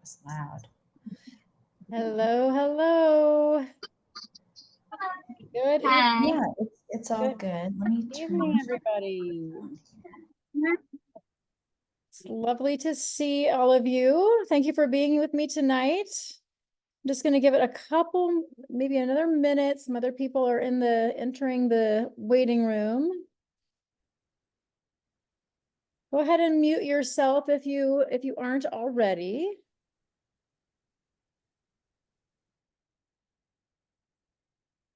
It's loud. Hello, hello. Good Hi. Yeah, it's all good good. Let me evening, turn. everybody. It's lovely to see all of you. Thank you for being with me tonight. I'm just going to give it a couple, maybe another minute. Some other people are entering the waiting room. Go ahead and mute yourself if you aren't already.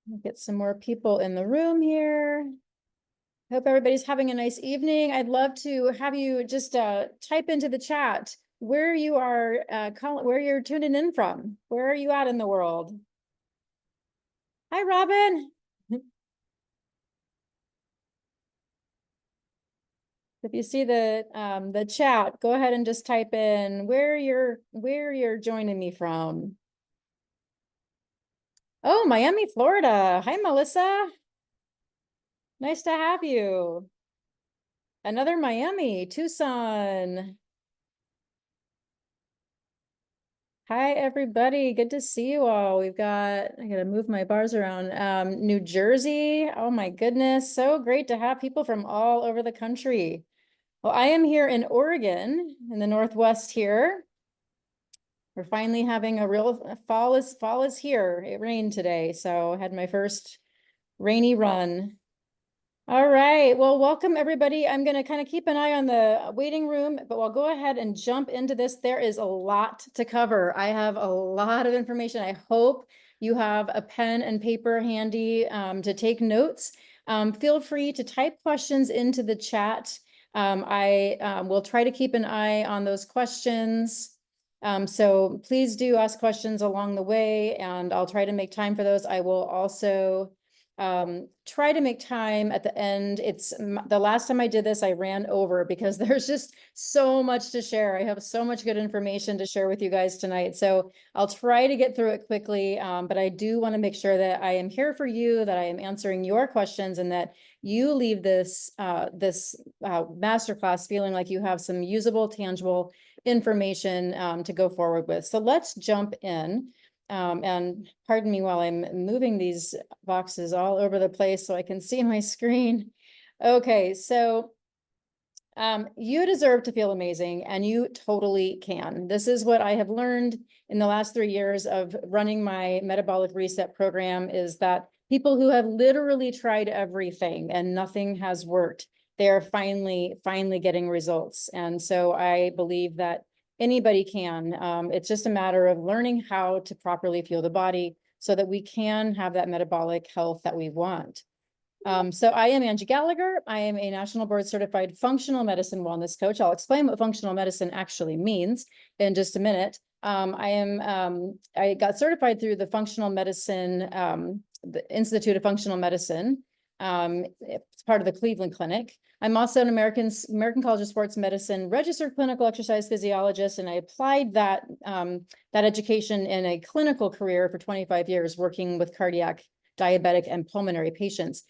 We'll get some more people in the room here. Hope everybody's having a nice evening. I'd love to have you just type into the chat where you are, where you're tuning in from. Where are you at in the world? Hi, Robin. If you see the chat, go ahead and just type in where you're joining me from. Oh, Miami, Florida. Hi, Melissa. Nice to have you. Another Miami, Tucson. Hi, everybody. Good to see you all. I gotta move my bars around. New Jersey. Oh my goodness. So great to have people from all over the country. Well, I am here in Oregon in the Northwest here. We're finally having a real fall is here. It rained today, so I had my first rainy run. All right, well, welcome everybody. I'm going to kind of keep an eye on the waiting room, but we'll go ahead and jump into this. There is a lot to cover. I have a lot of information. I hope you have a pen and paper handy to take notes. Feel free to type questions into the chat. I will try to keep an eye on those questions. So please do ask questions along the way, and I'll try to make time for those. I will also try to make time at the end. It's the last time I did this, I ran over because there's just so much to share. I have so much good information to share with you guys tonight. So I'll try to get through it quickly. But I do want to make sure that I am here for you, that I am answering your questions, and that you leave this masterclass feeling like you have some usable, tangible information to go forward with. So let's jump in. And pardon me while I'm moving these boxes all over the place so I can see my screen. Okay, so you deserve to feel amazing, and you totally can. This is what I have learned in the last 3 years of running my metabolic reset program, is that people who have literally tried everything and nothing has worked, they're finally getting results. And so I believe that anybody can. It's just a matter of learning how to properly fuel the body so that we can have that metabolic health that we want. So I am Angie Gallagher. I am a national board certified functional medicine wellness coach. I'll explain what functional medicine actually means in just a minute. I got certified through the functional medicine, the Institute of Functional Medicine. It's part of the Cleveland Clinic. I'm also an American College of Sports Medicine registered clinical exercise physiologist, and I applied that education in a clinical career for 25 years, working with cardiac, diabetic, and pulmonary patients.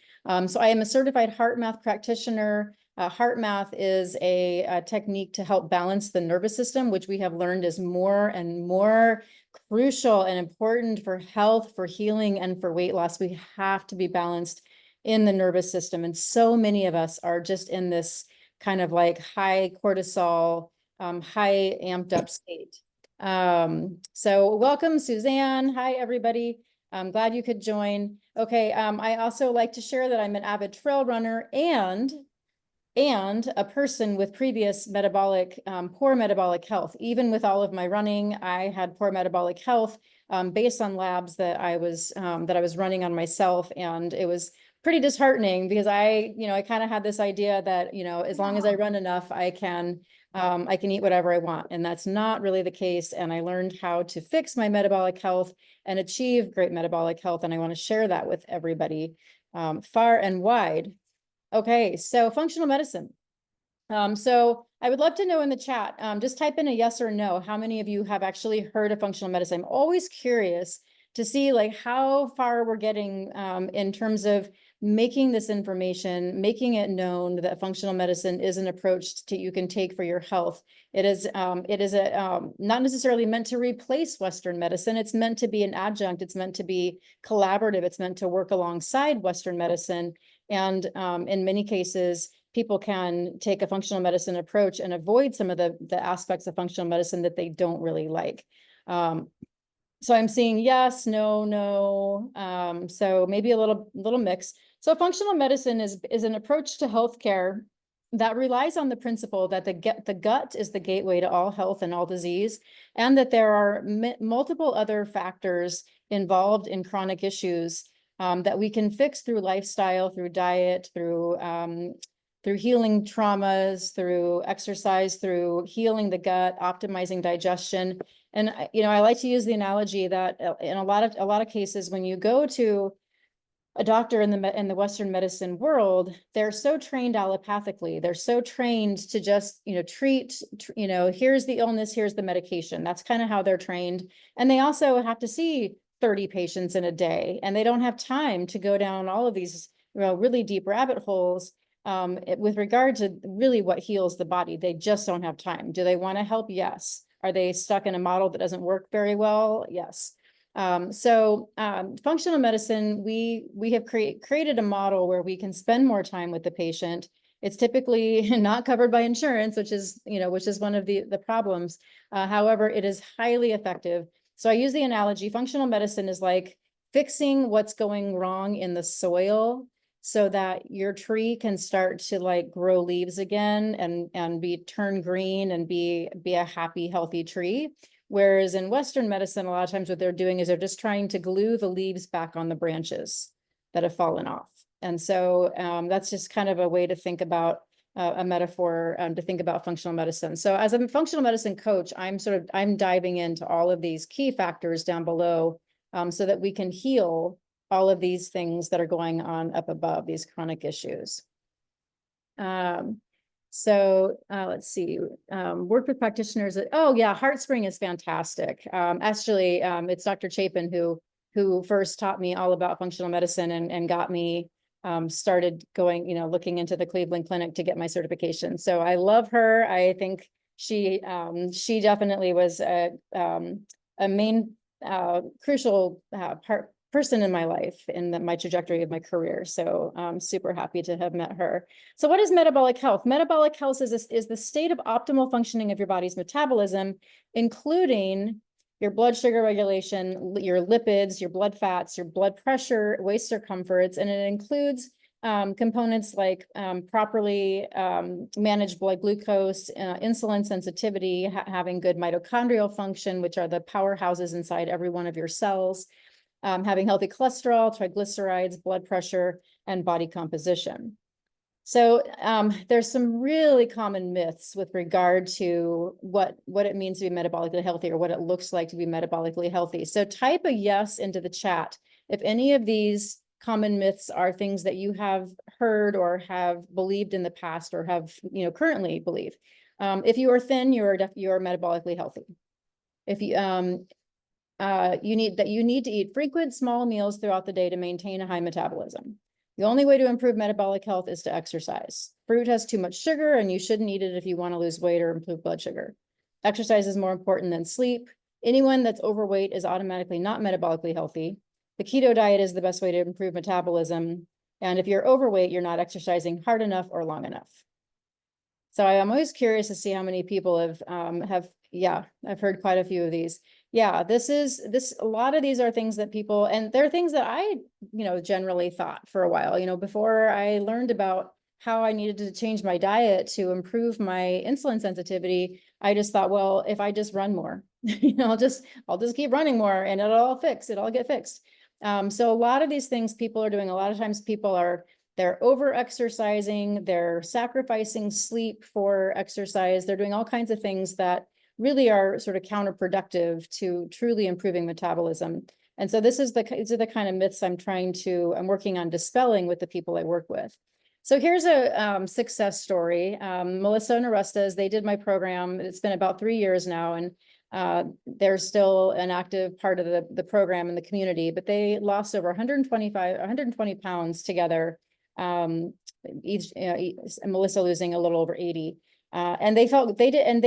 So I am a certified heart math practitioner. Heart math is a technique to help balance the nervous system, which we have learned is more and more crucial and important for health, for healing, and for weight loss. We have to be balanced in the nervous system. And so many of us are just in this kind of like high cortisol, high amped up state. So welcome, Suzanne. Hi, everybody. I'm glad you could join. Okay, I also like to share that I'm an avid trail runner and a person with previous metabolic, poor metabolic health. Even with all of my running, I had poor metabolic health based on labs that I was running on myself, and it was pretty disheartening because I kind of had this idea that as long as I run enough, I can eat whatever I want, and that's not really the case. And I learned how to fix my metabolic health and achieve great metabolic health, and I want to share that with everybody far and wide. Okay, so functional medicine. So I would love to know in the chat, just type in a yes or no, how many of you have actually heard of functional medicine? I'm always curious to see like how far we're getting in terms of making this information, making it known that functional medicine is an approach you can take for your health. It is not necessarily meant to replace Western medicine. It's meant to be an adjunct. It's meant to be collaborative. It's meant to work alongside Western medicine. And in many cases, people can take a functional medicine approach and avoid some of the aspects of functional medicine that they don't really like. So I'm seeing yes, no, no. So maybe a little mix. So functional medicine is an approach to healthcare that relies on the principle that the gut is the gateway to all health and all disease, and that there are multiple other factors involved in chronic issues that we can fix through lifestyle, through diet, through healing traumas, through exercise, through healing the gut, optimizing digestion. And I like to use the analogy that in a lot of cases, when you go to a doctor in the Western medicine world, they're so trained allopathically. They're so trained to just treat. Here's the illness, here's the medication. That's kind of how they're trained. And they also have to see 30 patients in a day, and they don't have time to go down all of these really deep rabbit holes with regard to really what heals the body. They just don't have time. Do they want to help? Yes. Are they stuck in a model that doesn't work very well? Yes. So functional medicine, we have created a model where we can spend more time with the patient. It's typically not covered by insurance, which is one of the problems. However, it is highly effective. So I use the analogy, functional medicine is like fixing what's going wrong in the soil so that your tree can start to grow leaves again and turn green and be a happy, healthy tree. Whereas in Western medicine, a lot of times what they're doing is they're just trying to glue the leaves back on the branches that have fallen off. And so that's just kind of a way to think about a metaphor to think about functional medicine. So as a functional medicine coach, I'm diving into all of these key factors down below so that we can heal all of these things that are going on up above, these chronic issues. So let's see, work with practitioners. HeartSpring is fantastic. Actually, it's Dr. Chapin who first taught me all about functional medicine and got me started going, looking into the Cleveland Clinic to get my certification. So I love her. I think she definitely was a main crucial person in my life, in my trajectory of my career. So I'm super happy to have met her. So what is metabolic health? Metabolic health is the state of optimal functioning of your body's metabolism, including your blood sugar regulation, your lipids, your blood fats, your blood pressure, waist circumference, and it includes components like properly managed blood glucose, insulin sensitivity, having good mitochondrial function, which are the powerhouses inside every one of your cells, having healthy cholesterol, triglycerides, blood pressure, and body composition. So there's some really common myths with regard to what it means to be metabolically healthy or what it looks like to be metabolically healthy. So type a yes into the chat if any of these common myths are things that you have heard or have believed in the past or have currently believe. If you are thin, you're metabolically healthy. If you you need to eat frequent small meals throughout the day to maintain a high metabolism. The only way to improve metabolic health is to exercise. Fruit has too much sugar and you shouldn't eat it if you want to lose weight or improve blood sugar. Exercise is more important than sleep. Anyone that's overweight is automatically not metabolically healthy. The keto diet is the best way to improve metabolism. And if you're overweight, you're not exercising hard enough or long enough. So I'm always curious to see how many people I've heard quite a few of these. Yeah, a lot of these are things that people, and they're things that I, generally thought for a while, before I learned about how I needed to change my diet to improve my insulin sensitivity. I just thought, well, if I just run more, I'll just keep running more and it'll all get fixed. So a lot of these things people are doing, a lot of times they're over exercising, they're sacrificing sleep for exercise. They're doing all kinds of things that really are sort of counterproductive to truly improving metabolism. And so these are the kind of myths I'm working on dispelling with the people I work with. So here's a success story. Melissa and Arrestas, they did my program. It's been about 3 years now. And They're still an active part of the program in the community, but they lost over 120 pounds together. Each, Melissa losing a little over 80. And they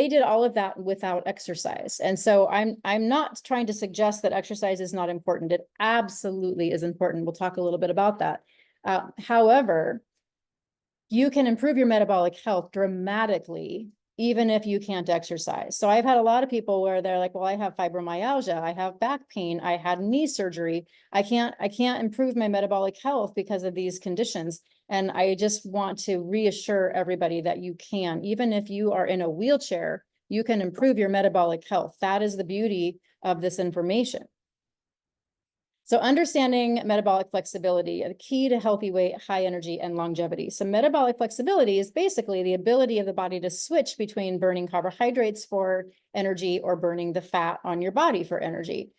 did all of that without exercise. And so I'm not trying to suggest that exercise is not important. It absolutely is important. We'll talk a little bit about that. However, you can improve your metabolic health dramatically, even if you can't exercise. So I've had a lot of people where they're like, well, I have fibromyalgia, I have back pain, I had knee surgery. I can't improve my metabolic health because of these conditions. And I just want to reassure everybody that you can, even if you are in a wheelchair, you can improve your metabolic health. That is the beauty of this information. So understanding metabolic flexibility, a key to healthy weight, high energy, and longevity. So metabolic flexibility is basically the ability of the body to switch between burning carbohydrates for energy or burning the fat on your body for energy.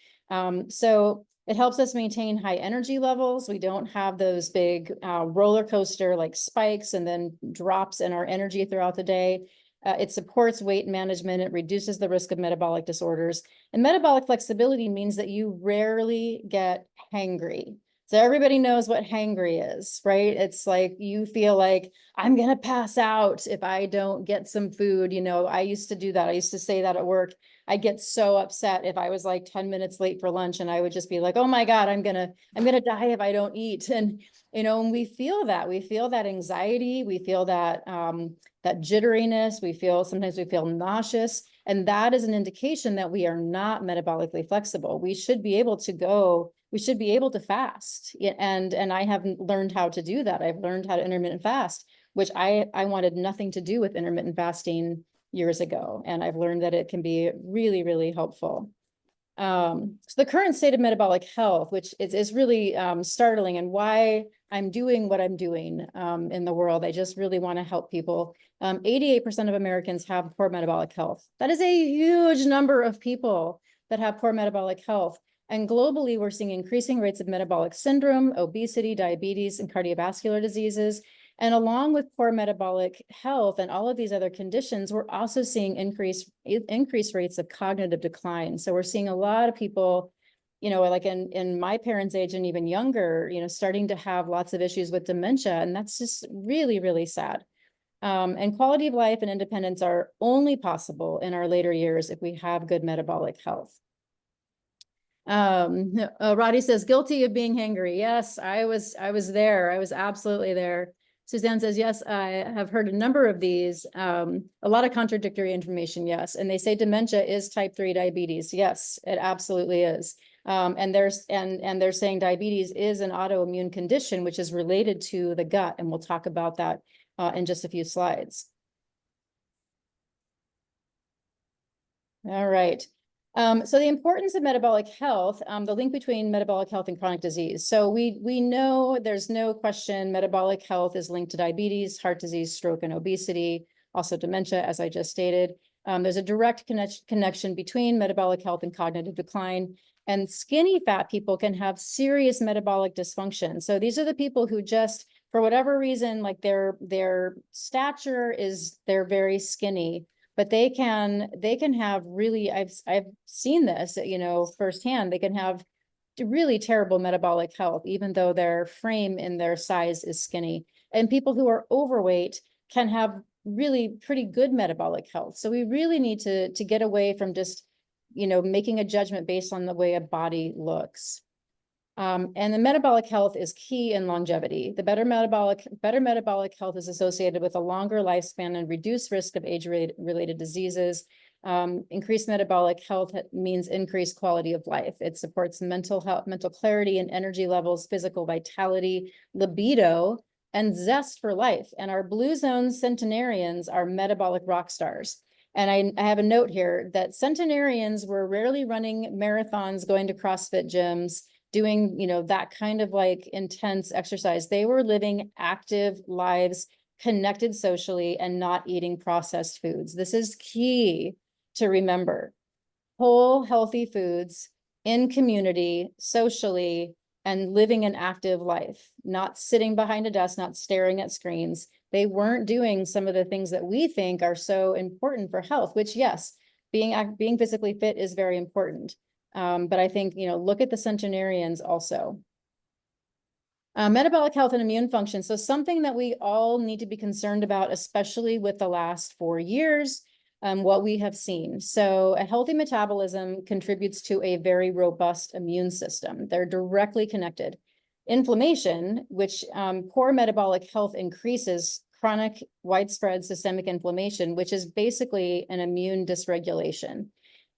So it helps us maintain high energy levels. We don't have those big roller coaster like spikes and then drops in our energy throughout the day. It supports weight management. It reduces the risk of metabolic disorders. And metabolic flexibility means that you rarely get hangry. So everybody knows what hangry is, right? It's like you feel like I'm going to pass out if I don't get some food. You know, I used to do that. I used to say that at work. I get so upset if I was like 10 minutes late for lunch, and I would just be like, oh my God, I'm gonna die if I don't eat. And, you know, and we feel that anxiety, we feel that, that jitteriness, sometimes we feel nauseous. And that is an indication that we are not metabolically flexible. We should be able to fast. And I haven't learned how to do that. I've learned how to intermittent fast, which I wanted nothing to do with intermittent fasting years ago. And I've learned that it can be really, really helpful. So the current state of metabolic health, which is really startling, and why I'm doing what I'm doing in the world. I just really want to help people. 88% of Americans have poor metabolic health. That is a huge number of people that have poor metabolic health. And globally, we're seeing increasing rates of metabolic syndrome, obesity, diabetes, and cardiovascular diseases. And along with poor metabolic health and all of these other conditions, we're also seeing increased rates of cognitive decline. So we're seeing a lot of people, you know, like in my parents' age and even younger, you know, starting to have lots of issues with dementia. And that's just really, really sad. And quality of life and independence are only possible in our later years if we have good metabolic health. Roddy says, guilty of being hangry. Yes, I was there. I was absolutely there. Suzanne says, yes, I have heard a number of these, a lot of contradictory information. Yes. And they say dementia is type 3 diabetes. Yes, it absolutely is. And they're saying diabetes is an autoimmune condition, which is related to the gut. And we'll talk about that in just a few slides. All right. So the importance of metabolic health, the link between metabolic health and chronic disease. So we know there's no question metabolic health is linked to diabetes, heart disease, stroke, and obesity, also dementia, as I just stated. There's a direct connection between metabolic health and cognitive decline. And skinny fat people can have serious metabolic dysfunction. So these are the people who just, for whatever reason, like their stature is, they're very skinny. But they can have really, I've seen this, you know, firsthand. They can have really terrible metabolic health, even though their frame and their size is skinny. And people who are overweight can have really pretty good metabolic health. So we really need to get away from just, you know, making a judgment based on the way a body looks. And the metabolic health is key in longevity. The better metabolic health is associated with a longer lifespan and reduced risk of age-related diseases. Increased metabolic health means increased quality of life. It supports mental health, mental clarity and energy levels, physical vitality, libido, and zest for life. And our blue zone centenarians are metabolic rock stars. And I have a note here that centenarians were rarely running marathons, going to CrossFit gyms, doing, you know, that kind of like intense exercise. They were living active lives, connected socially, and not eating processed foods. This is key to remember. Whole, healthy foods in community, socially, and living an active life, not sitting behind a desk, not staring at screens. They weren't doing some of the things that we think are so important for health, which, yes, being physically fit is very important. But I think, look at the centenarians also. Metabolic health and immune function. So something that we all need to be concerned about, especially with the last 4 years, what we have seen. So a healthy metabolism contributes to a very robust immune system. They're directly connected. Inflammation, which poor metabolic health increases chronic widespread systemic inflammation, which is basically an immune dysregulation.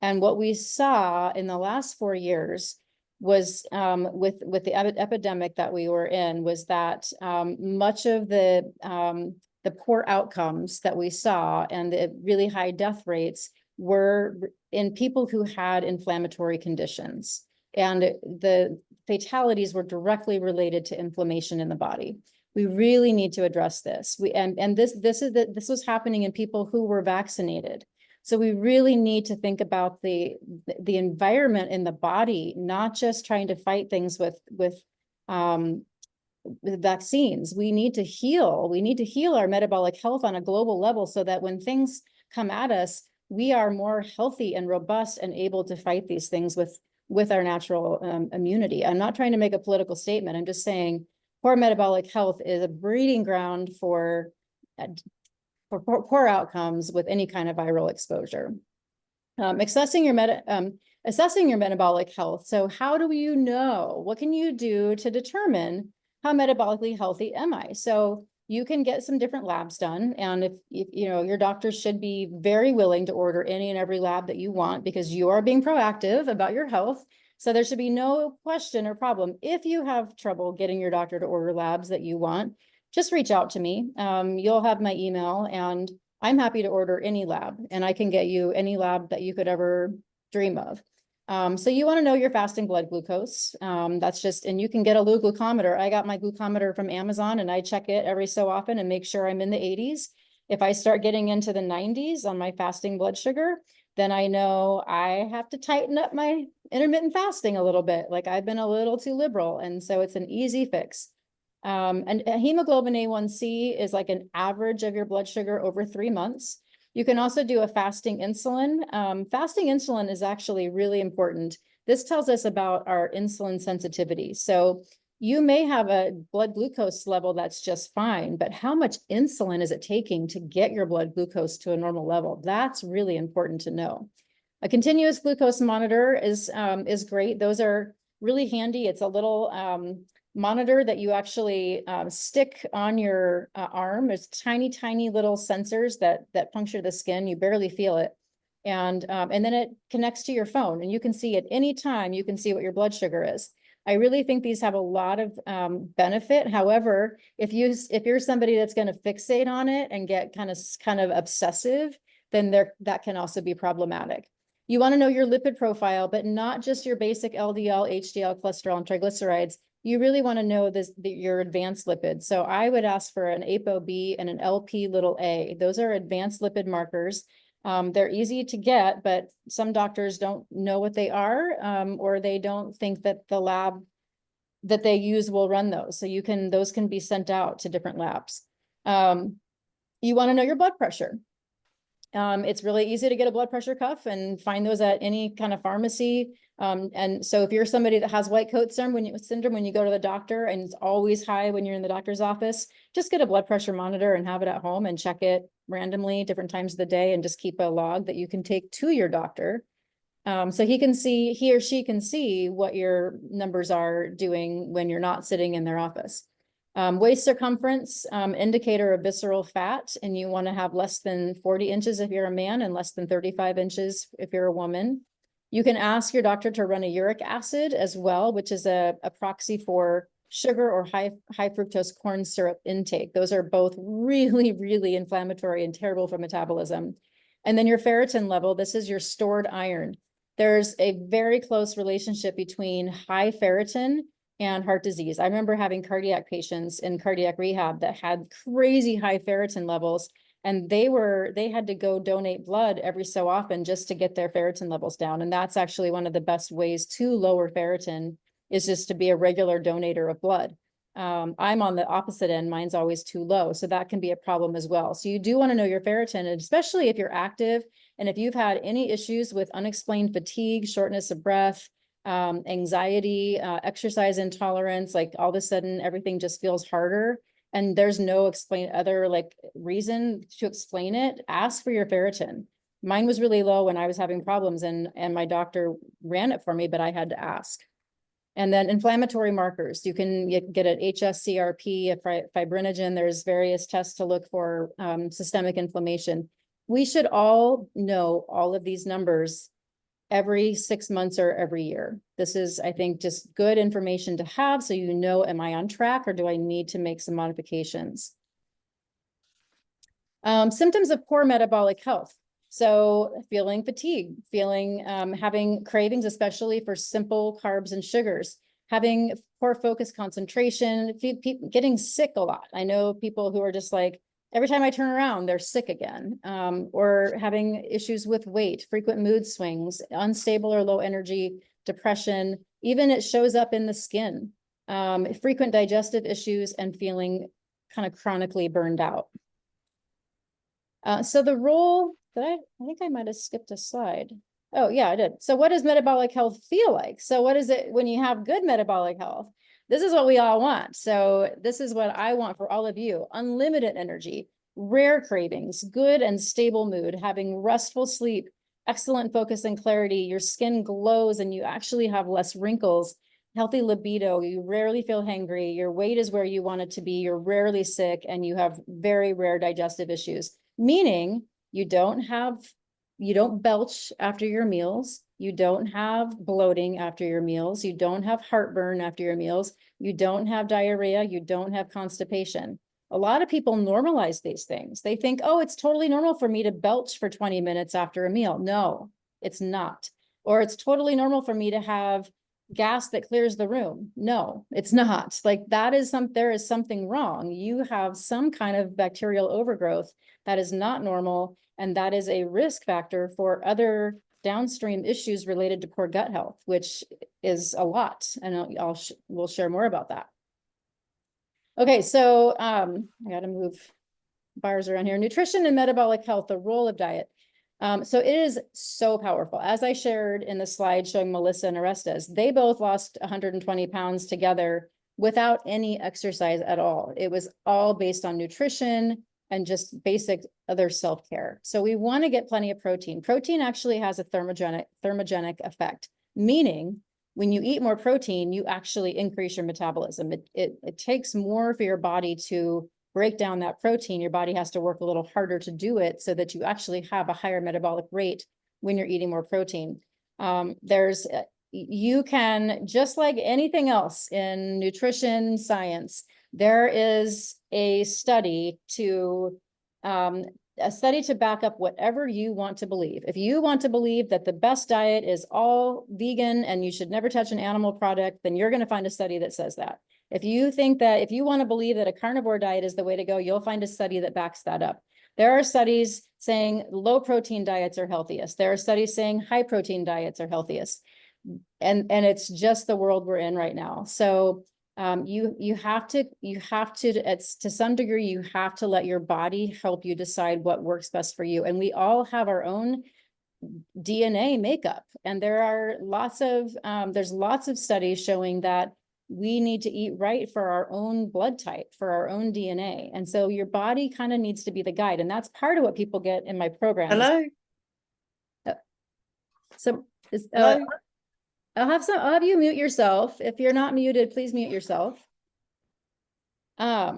And what we saw in the last 4 years was with the epidemic that we were in, was that much of the poor outcomes that we saw and the really high death rates were in people who had inflammatory conditions. And the fatalities were directly related to inflammation in the body. We really need to address this. This was happening in people who were vaccinated. So we really need to think about the environment in the body, not just trying to fight things with vaccines. We need to heal. We need to heal our metabolic health on a global level so that when things come at us, we are more healthy and robust and able to fight these things with our natural immunity. I'm not trying to make a political statement. I'm just saying poor metabolic health is a breeding ground for poor outcomes with any kind of viral exposure. Assessing your metabolic health. So how do you know? What can you do to determine how metabolically healthy am I? So you can get some different labs done. And if your doctor should be very willing to order any and every lab that you want, because you are being proactive about your health. So there should be no question or problem. If you have trouble getting your doctor to order labs that you want, just reach out to me. You'll have my email, and I'm happy to order any lab, and I can get you any lab that you could ever dream of. So you want to know your fasting blood glucose. And you can get a low glucometer. I got my glucometer from Amazon, and I check it every so often and make sure I'm in the 80s. If I start getting into the 90s on my fasting blood sugar, then I know I have to tighten up my intermittent fasting a little bit. Like I've been a little too liberal, and so it's an easy fix. And hemoglobin A1C is like an average of your blood sugar over 3 months. You can also do a fasting insulin. Fasting insulin is actually really important. This tells us about our insulin sensitivity. So you may have a blood glucose level that's just fine, but how much insulin is it taking to get your blood glucose to a normal level? That's really important to know. A continuous glucose monitor is great. Those are really handy. It's a little monitor that you actually stick on your arm. There's tiny, tiny little sensors that puncture the skin. You barely feel it. And then it connects to your phone, and you can see at any time, you can see what your blood sugar is. I really think these have a lot of benefit. However, if you're somebody that's going to fixate on it and get kind of obsessive, then that can also be problematic. You want to know your lipid profile, but not just your basic LDL, HDL, cholesterol, and triglycerides. You really want to know your advanced lipids. So I would ask for an ApoB and an LP(a). Those are advanced lipid markers. They're easy to get, but some doctors don't know what they are, or they don't think that the lab that they use will run those. So those can be sent out to different labs. You want to know your blood pressure. It's really easy to get a blood pressure cuff and find those at any kind of pharmacy. And so if you're somebody that has white coat syndrome when you go to the doctor and it's always high when you're in the doctor's office, just get a blood pressure monitor and have it at home and check it randomly different times of the day, and just keep a log that you can take to your doctor. So he or she can see what your numbers are doing when you're not sitting in their office. Waist circumference, indicator of visceral fat, and you want to have less than 40 inches if you're a man and less than 35 inches if you're a woman. You can ask your doctor to run a uric acid as well, which is a proxy for sugar or high fructose corn syrup intake. Those are both really, really inflammatory and terrible for metabolism. And then your ferritin level, this is your stored iron. There's a very close relationship between high ferritin and heart disease. I remember having cardiac patients in cardiac rehab that had crazy high ferritin levels, and they had to go donate blood every so often just to get their ferritin levels down. And that's actually one of the best ways to lower ferritin, is just to be a regular donator of blood. I'm on the opposite end. Mine's always too low. So that can be a problem as well. So you do want to know your ferritin, and especially if you're active And if you've had any issues with unexplained fatigue, shortness of breath, anxiety, exercise intolerance, like all of a sudden everything just feels harder and there's no other like reason to explain it, ask for your ferritin. Mine was really low when I was having problems and my doctor ran it for me, but I had to ask. And then inflammatory markers, you can get an HSCRP, a fibrinogen. There's various tests to look for systemic inflammation. We should all know all of these numbers every 6 months or every year. This is, I think, just good information to have so you know, am I on track or do I need to make some modifications? Symptoms of poor metabolic health. So feeling fatigue, having cravings, especially for simple carbs and sugars, having poor focus, concentration, getting sick a lot. I know people who are just like, every time I turn around, they're sick again, or having issues with weight, frequent mood swings, unstable or low energy, depression, even it shows up in the skin, frequent digestive issues and feeling kind of chronically burned out. So the role that I think I might have skipped a slide. Oh yeah, I did. So what does metabolic health feel like? So what is it when you have good metabolic health? This is what we all want. So this is what I want for all of you. Unlimited energy, rare cravings, good and stable mood, having restful sleep, excellent focus and clarity. Your skin glows and you actually have less wrinkles, healthy libido. You rarely feel hangry. Your weight is where you want it to be. You're rarely sick and you have very rare digestive issues, meaning you don't belch after your meals. You don't have bloating after your meals. You don't have heartburn after your meals. You don't have diarrhea. You don't have constipation. A lot of people normalize these things. They think, oh, it's totally normal for me to belch for 20 minutes after a meal. No, it's not. Or it's totally normal for me to have gas that clears the room. No, it's not. Like there is something wrong. You have some kind of bacterial overgrowth that is not normal. And that is a risk factor for other downstream issues related to poor gut health, which is a lot. And we'll share more about that. Okay, so I got to move bars around here. Nutrition and metabolic health, the role of diet. So it is so powerful. As I shared in the slide showing Melissa and Orestes, they both lost 120 pounds together without any exercise at all. It was all based on nutrition and just basic other self-care. So we want to get plenty of protein. Protein actually has a thermogenic effect, meaning when you eat more protein, you actually increase your metabolism. It takes more for your body to break down that protein. Your body has to work a little harder to do it so that you actually have a higher metabolic rate when you're eating more protein. You can, just like anything else in nutrition science, there is a study to back up whatever you want to believe. If you want to believe that the best diet is all vegan and you should never touch an animal product, then you're going to find a study that says that. If you want to believe that a carnivore diet is the way to go, you'll find a study that backs that up. There are studies saying low protein diets are healthiest. There are studies saying high protein diets are healthiest. And it's just the world we're in right now. So you have to, to some degree, you have to let your body help you decide what works best for you. And we all have our own DNA makeup. And there's lots of studies showing that we need to eat right for our own blood type, for our own DNA. And so your body kind of needs to be the guide. And that's part of what people get in my program. Hello. Hello? I'll have you mute yourself. If you're not muted, please mute yourself. Okay,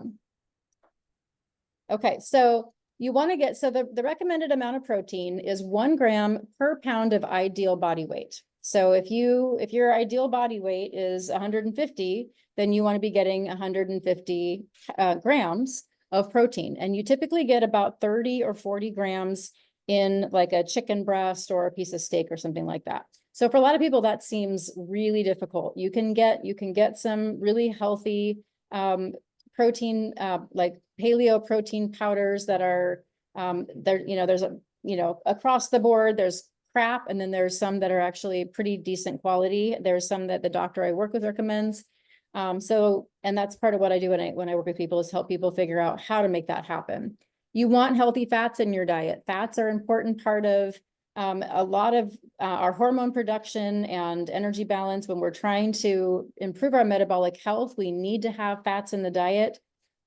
so you want to get, the recommended amount of protein is 1 gram per pound of ideal body weight. So if your ideal body weight is 150, then you want to be getting 150 grams of protein. And you typically get about 30 or 40 grams in like a chicken breast or a piece of steak or something like that. So for a lot of people, that seems really difficult. You can get some really healthy protein, like paleo protein powders that are there's across the board, there's crap, and then there's some that are actually pretty decent quality. There's some that the doctor I work with recommends. And that's part of what I do when I work with people, is help people figure out how to make that happen. You want healthy fats in your diet. Fats are an important part of a lot of our hormone production and energy balance. When we're trying to improve our metabolic health, we need to have fats in the diet.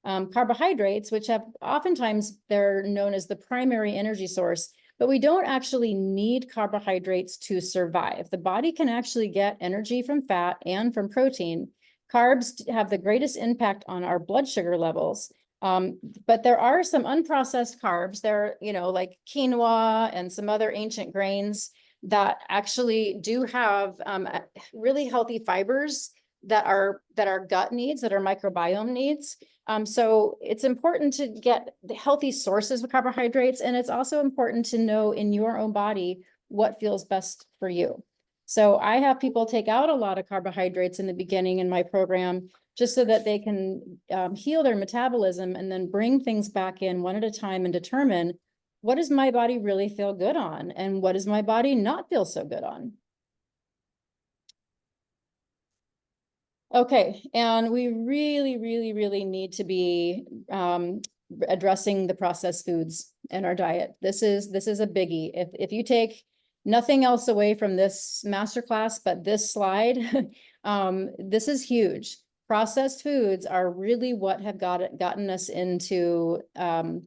Carbohydrates, which have oftentimes they're known as the primary energy source, but we don't actually need carbohydrates to survive. The body can actually get energy from fat and from protein. Carbs have the greatest impact on our blood sugar levels. But there are some unprocessed carbs. There, like quinoa and some other ancient grains that actually do have really healthy fibers that our gut needs, that our microbiome needs. So it's important to get the healthy sources of carbohydrates, and it's also important to know in your own body what feels best for you. So I have people take out a lot of carbohydrates in the beginning in my program, just so that they can heal their metabolism and then bring things back in one at a time and determine, what does my body really feel good on and what does my body not feel so good on? Okay, and we really, really, really need to be addressing the processed foods in our diet. This is a biggie. If you take nothing else away from this masterclass, but this slide, this is huge. Processed foods are really what have gotten us into the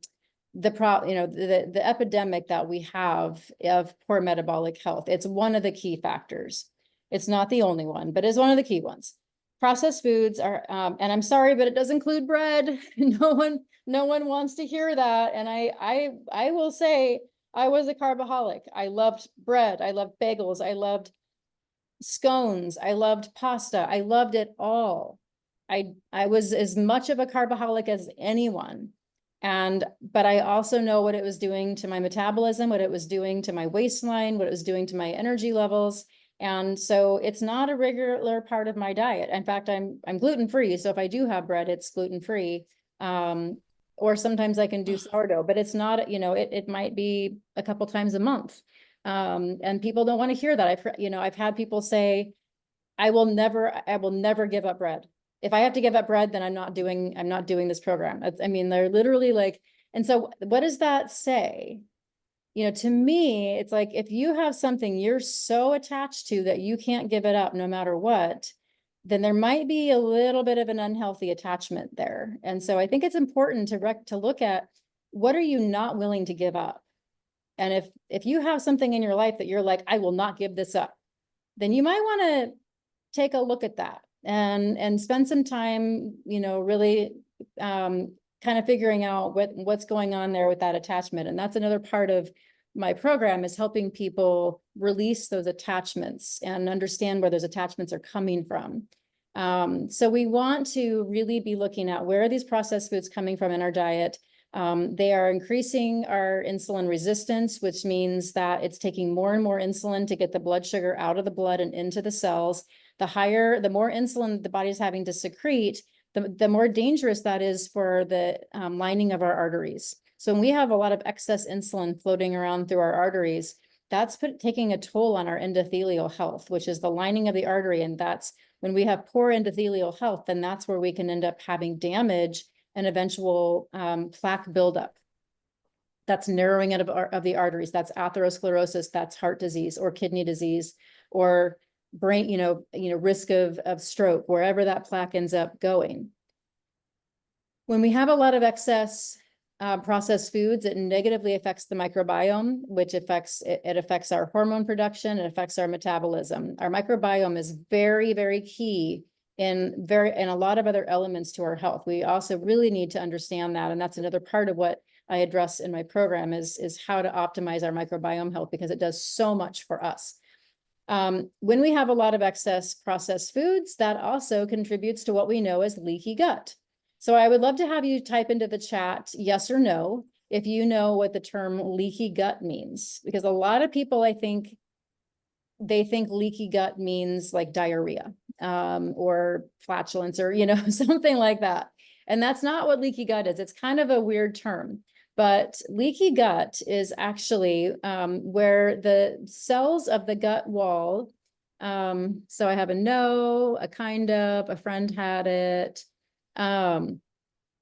epidemic that we have of poor metabolic health. It's one of the key factors. It's not the only one, but it's one of the key ones. Processed foods are, and I'm sorry, but it does include bread. No one wants to hear that. And I will say, I was a carbaholic. I loved bread. I loved bagels. I loved scones. I loved pasta. I loved it all. I was as much of a carbaholic as anyone. But I also know what it was doing to my metabolism, what it was doing to my waistline, what it was doing to my energy levels. And so it's not a regular part of my diet. In fact, I'm gluten-free. So if I do have bread, it's gluten-free. Or sometimes I can do sourdough, but it's not, it might be a couple times a month. And people don't want to hear that. I've had people say, I will never give up bread. If I have to give up bread, then I'm not doing this program. They're literally like, and so what does that say? To me, it's like, if you have something you're so attached to that you can't give it up no matter what, then there might be a little bit of an unhealthy attachment there. And so I think it's important to look at, what are you not willing to give up? And if you have something in your life that you're like, I will not give this up, then you might want to take a look at that and spend some time, really kind of figuring out what's going on there with that attachment. And that's another part of my program, is helping people release those attachments and understand where those attachments are coming from. So we want to really be looking at, where are these processed foods coming from in our diet? They are increasing our insulin resistance, which means that it's taking more and more insulin to get the blood sugar out of the blood and into the cells. The more insulin the body's having to secrete, the more dangerous that is for the lining of our arteries. So when we have a lot of excess insulin floating around through our arteries, that's taking a toll on our endothelial health, which is the lining of the artery. And that's when we have poor endothelial health, then that's where we can end up having damage and eventual plaque buildup. That's narrowing of the arteries. That's atherosclerosis. That's heart disease or kidney disease or brain, risk of stroke, wherever that plaque ends up going. When we have a lot of excess processed foods, it negatively affects the microbiome, which affects our hormone production. It affects our metabolism. Our microbiome is very, very key in a lot of other elements to our health. We also really need to understand that, and that's another part of what I address in my program is how to optimize our microbiome health, because it does so much for us. When we have a lot of excess processed foods, that also contributes to what we know as leaky gut. So I would love to have you type into the chat, yes or no, if you know what the term leaky gut means, because a lot of people, I think, they think leaky gut means like diarrhea, or flatulence, or, something like that. And that's not what leaky gut is. It's kind of a weird term. But leaky gut is actually where the cells of the gut wall, so I have a no, a kind of, a friend had it,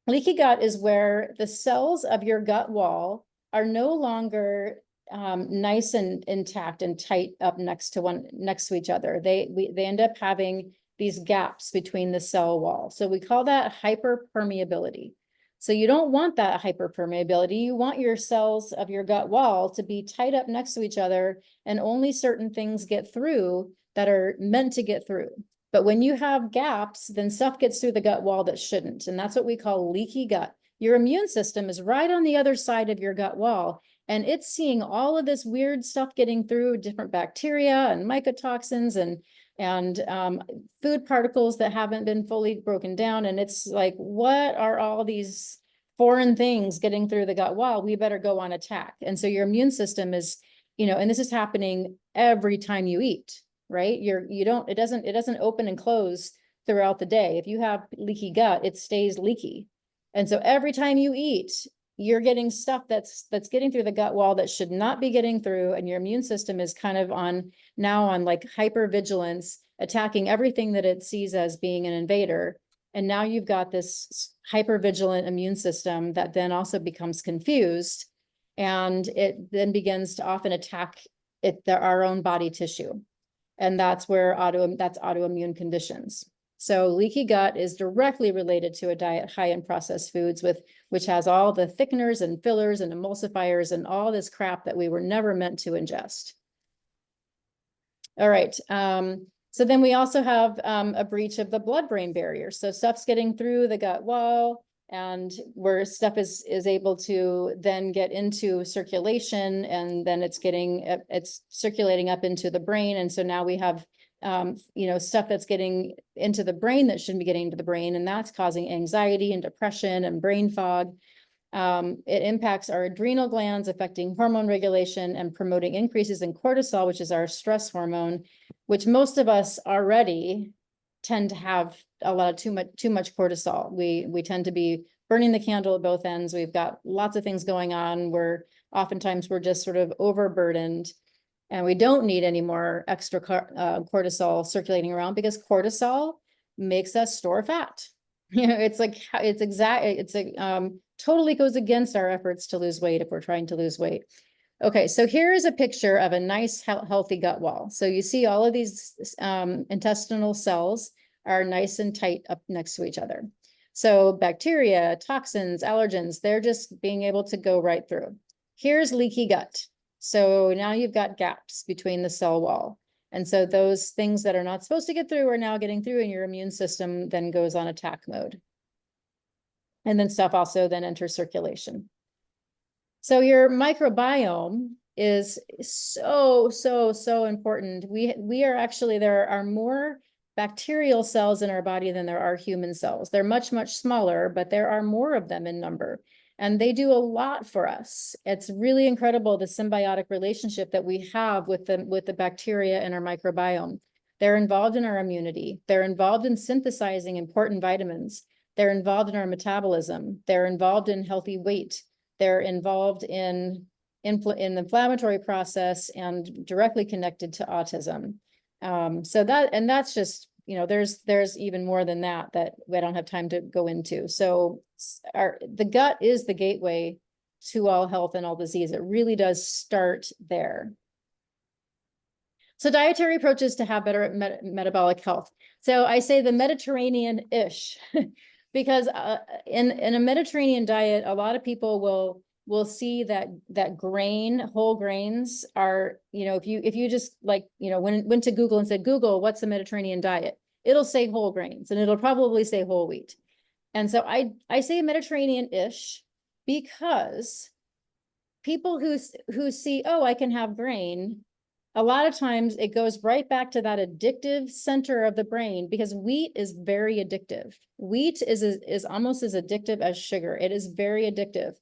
Leaky gut is where the cells of your gut wall are no longer nice and intact and tight up next to each other. They end up having these gaps between the cell wall. So we call that hyperpermeability. So you don't want that hyperpermeability. You want your cells of your gut wall to be tight up next to each other, and only certain things get through that are meant to get through. But when you have gaps, then stuff gets through the gut wall that shouldn't. And that's what we call leaky gut. Your immune system is right on the other side of your gut wall, and it's seeing all of this weird stuff getting through, different bacteria and mycotoxins and food particles that haven't been fully broken down. And it's like, what are all these foreign things getting through the gut wall? We better go on attack. And so your immune system is, and this is happening every time you eat, right? It doesn't open and close throughout the day. If you have leaky gut, it stays leaky. And so every time you eat, you're getting stuff that's getting through the gut wall that should not be getting through. And your immune system is kind of on like hypervigilance, attacking everything that it sees as being an invader. And now you've got this hypervigilant immune system that then also becomes confused. And it then begins to often attack our own body tissue. And that's where autoimmune conditions. So leaky gut is directly related to a diet high in processed foods, which has all the thickeners and fillers and emulsifiers and all this crap that we were never meant to ingest. All right. So then we also have a breach of the blood-brain barrier. So stuff's getting through the gut wall, and where stuff is able to then get into circulation, and then it's circulating up into the brain. And so now we have stuff that's getting into the brain that shouldn't be getting into the brain, and that's causing anxiety and depression and brain fog. It impacts our adrenal glands, affecting hormone regulation and promoting increases in cortisol, which is our stress hormone, which most of us already tend to have a lot of too much cortisol. We tend to be burning the candle at both ends. We've got lots of things going on where oftentimes we're just sort of overburdened. And we don't need any more extra cortisol circulating around, because cortisol makes us store fat. Totally goes against our efforts to lose weight if we're trying to lose weight. Okay, so here's a picture of a nice, healthy gut wall. So you see all of these intestinal cells are nice and tight up next to each other. So bacteria, toxins, allergens, they're just being able to go right through. Here's leaky gut. So now you've got gaps between the cell wall. And so those things that are not supposed to get through are now getting through, and your immune system then goes on attack mode. And then stuff also then enters circulation. So your microbiome is so important. There are more bacterial cells in our body than there are human cells. They're much smaller, but there are more of them in number. And they do a lot for us. It's really incredible, the symbiotic relationship that we have with the bacteria in our microbiome. They're involved in our immunity. They're involved in synthesizing important vitamins. They're involved in our metabolism. They're involved in healthy weight. They're involved in the inflammatory process and directly connected to autism. That's just, there's even more than that we don't have time to go into. So the gut is the gateway to all health and all disease. It really does start there. So dietary approaches to have better metabolic health. So I say the Mediterranean-ish, because in a Mediterranean diet, a lot of people will see that whole grains are, if you just went to Google and said, Google, what's the Mediterranean diet? It'll say whole grains, and it'll probably say whole wheat. And so I say Mediterranean-ish because people who see, oh, I can have grain, a lot of times it goes right back to that addictive center of the brain, because wheat is very addictive. Wheat is almost as addictive as sugar. It is very addictive.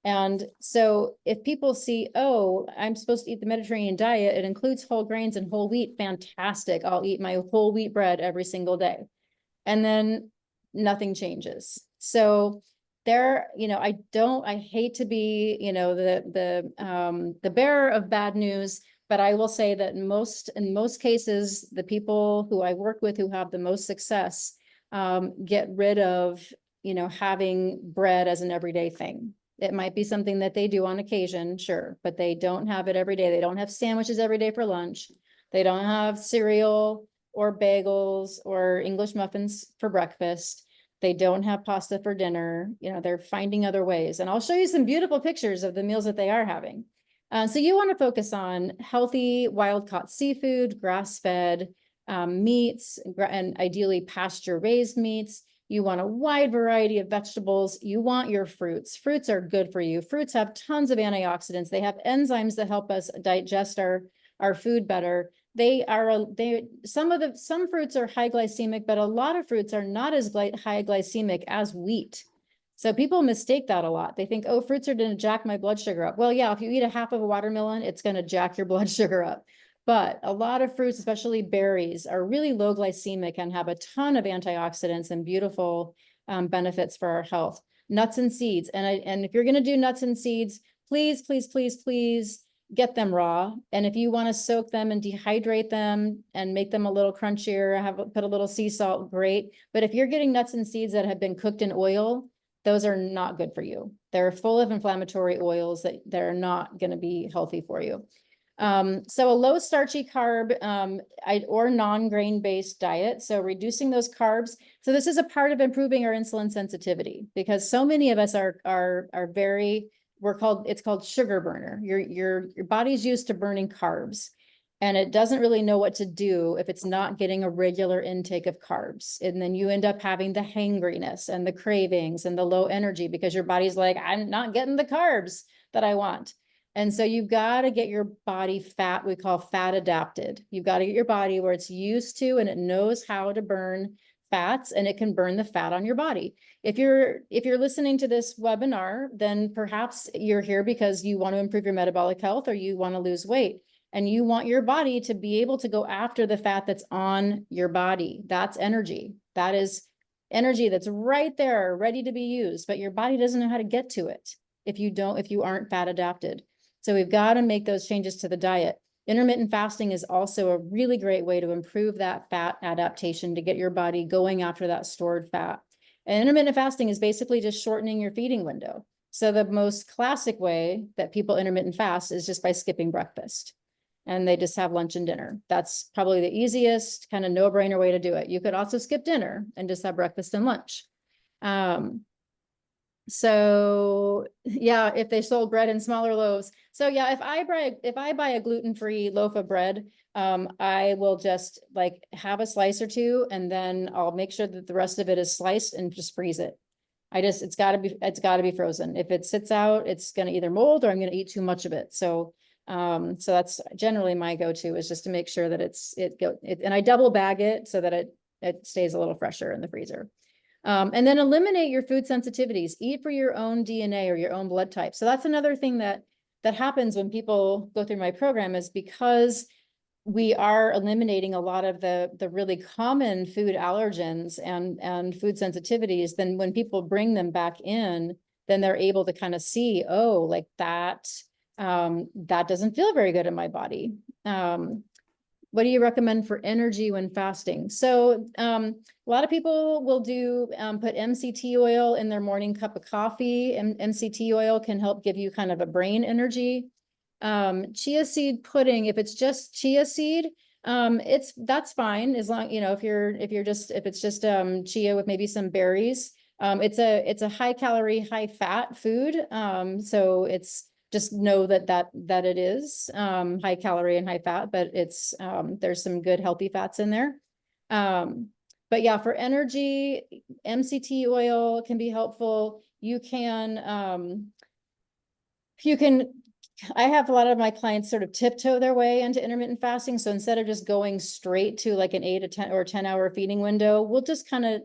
And so if people see, oh, I'm supposed to eat the Mediterranean diet, it includes whole grains and whole wheat, fantastic. I'll eat my whole wheat bread every single day. And then nothing changes. So I hate to be, the bearer of bad news, but I will say that in most cases, the people who I work with who have the most success get rid of you know, having bread as an everyday thing. It might be something that they do on occasion, sure, but they don't have it every day. They don't have sandwiches every day for lunch. They don't have cereal or bagels or English muffins for breakfast. They don't have pasta for dinner. You know, they're finding other ways. And I'll show you some beautiful pictures of the meals that they are having. So you want to focus on healthy, wild-caught seafood, grass-fed meats, and ideally pasture-raised meats. You want a wide variety of vegetables. You want your fruits. Fruits are good for you. Fruits have tons of antioxidants. They have enzymes that help us digest our food better. Some fruits are high glycemic, but a lot of fruits are not as high glycemic as wheat. So people mistake that a lot. They think, oh, fruits are going to jack my blood sugar up. Well, yeah, if you eat a half of a watermelon, it's going to jack your blood sugar up. But a lot of fruits, especially berries, are really low glycemic and have a ton of antioxidants and beautiful benefits for our health. Nuts and seeds. And if you're going to do nuts and seeds, please, please, please, please get them raw. And if you want to soak them and dehydrate them and make them a little crunchier, put a little sea salt, great. But if you're getting nuts and seeds that have been cooked in oil, those are not good for you. They're full of inflammatory oils that are not going to be healthy for you. So a low starchy carb or non-grain based diet. So reducing those carbs. So this is a part of improving our insulin sensitivity, because so many of us are very, it's called sugar burner. Your body's used to burning carbs, and it doesn't really know what to do if it's not getting a regular intake of carbs. And then you end up having the hangriness and the cravings and the low energy because your body's like, I'm not getting the carbs that I want. And so you've got to get your body fat, we call fat adapted. You've got to get your body where it's used to and it knows how to burn fats, and it can burn the fat on your body. If you're listening to this webinar, then perhaps you're here because you want to improve your metabolic health or you want to lose weight. And you want your body to be able to go after the fat that's on your body. That's energy. That is energy that's right there, ready to be used, but your body doesn't know how to get to it if you aren't fat adapted. So we've got to make those changes to the diet. Intermittent fasting is also a really great way to improve that fat adaptation, to get your body going after that stored fat. And intermittent fasting is basically just shortening your feeding window. So the most classic way that people intermittent fast is just by skipping breakfast. And they just have lunch and dinner. That's probably the easiest kind of no-brainer way to do it. You could also skip dinner and just have breakfast and lunch. So yeah, if they sold bread in smaller loaves. So yeah, if I buy a gluten-free loaf of bread, I will just like have a slice or two, and then I'll make sure that the rest of it is sliced and just freeze it. It's gotta be frozen. If it sits out, it's gonna either mold or I'm gonna eat too much of it. So that's generally my go-to, is just to make sure that and I double bag it so that it stays a little fresher in the freezer. And then eliminate your food sensitivities. Eat for your own DNA or your own blood type. So that's another thing that happens when people go through my program, is because we are eliminating a lot of the really common food allergens and food sensitivities. Then when people bring them back in, then they're able to kind of see, oh, like that doesn't feel very good in my body. What do you recommend for energy when fasting? So a lot of people will put MCT oil in their morning cup of coffee, and MCT oil can help give you kind of a brain energy. Chia seed pudding, if it's just chia seed, that's fine, as long, you know, if it's just chia with maybe some berries. It's a high calorie, high fat food. So it's, just know that it is high calorie and high fat, but it's there's some good healthy fats in there. But yeah, for energy, MCT oil can be helpful. I have a lot of my clients sort of tiptoe their way into intermittent fasting. So instead of just going straight to like an 8 to 10 or 10-hour feeding window, we'll just kind of,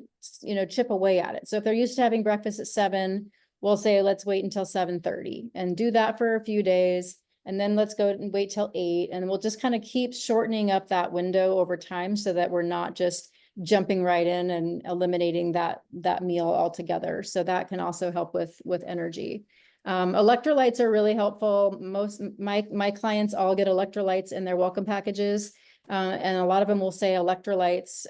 chip away at it. So if they're used to having breakfast at 7, we'll say, let's wait until 7:30 and do that for a few days. And then let's go and wait till 8. And we'll just kind of keep shortening up that window over time, so that we're not just jumping right in and eliminating that meal altogether. So that can also help with energy. Electrolytes are really helpful. Most my clients all get electrolytes in their welcome packages. And a lot of them will say electrolytes.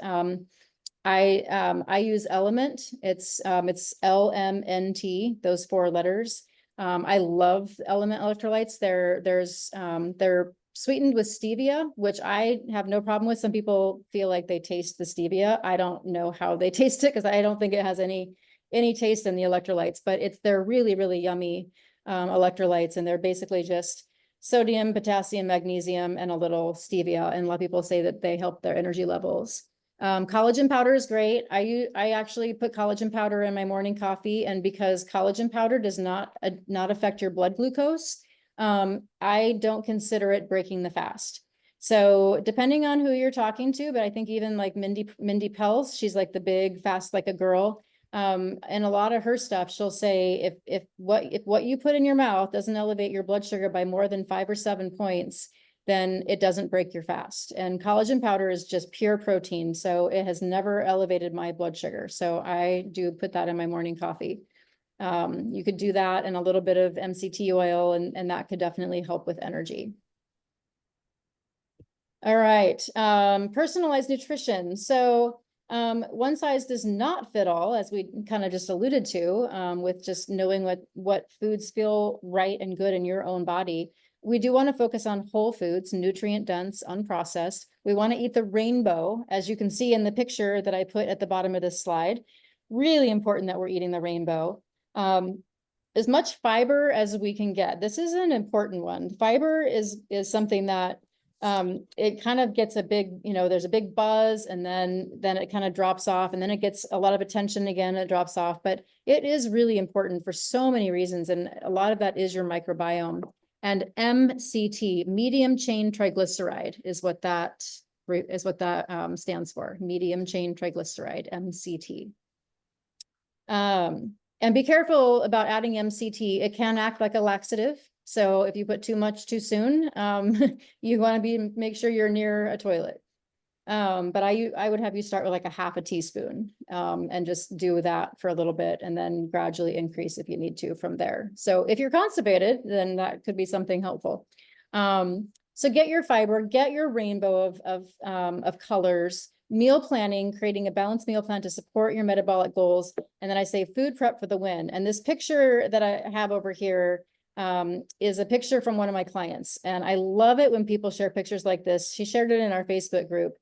I use Element. It's LMNT, those 4 letters. I love Element electrolytes. They're sweetened with stevia, which I have no problem with. Some people feel like they taste the stevia. I don't know how they taste it because I don't think it has any taste in the electrolytes, but they're really, really yummy electrolytes, and they're basically just sodium, potassium, magnesium, and a little stevia. And a lot of people say that they help their energy levels. Collagen powder is great. I actually put collagen powder in my morning coffee, and because collagen powder does not affect your blood glucose, I don't consider it breaking the fast. So depending on who you're talking to, but I think even like Mindy Pels, she's like the big fast like a girl. And a lot of her stuff, she'll say if what you put in your mouth doesn't elevate your blood sugar by more than 5 or 7 points, then it doesn't break your fast. And collagen powder is just pure protein, so it has never elevated my blood sugar. So I do put that in my morning coffee. You could do that and a little bit of MCT oil, and that could definitely help with energy. All right, personalized nutrition. So one size does not fit all, as we kind of just alluded to, with just knowing what foods feel right and good in your own body. We do want to focus on whole foods, nutrient dense, unprocessed. We want to eat the rainbow, as you can see in the picture that I put at the bottom of this slide. Really important that we're eating the rainbow. As much fiber as we can get. This is an important one. Fiber is something that it kind of gets a big, there's a big buzz, and then it kind of drops off, and then it gets a lot of attention again, it drops off. But it is really important for so many reasons, and a lot of that is your microbiome. And MCT, medium chain triglyceride, is what that stands for. Medium chain triglyceride, MCT. And be careful about adding MCT. It can act like a laxative. So if you put too much too soon, you want to make sure you're near a toilet. But I would have you start with like a half a teaspoon, and just do that for a little bit, and then gradually increase if you need to from there. So if you're constipated, then that could be something helpful. So get your fiber, get your rainbow of colors, meal planning, creating a balanced meal plan to support your metabolic goals. And then I say food prep for the win. And this picture that I have over here is a picture from one of my clients. And I love it when people share pictures like this. She shared it in our Facebook group.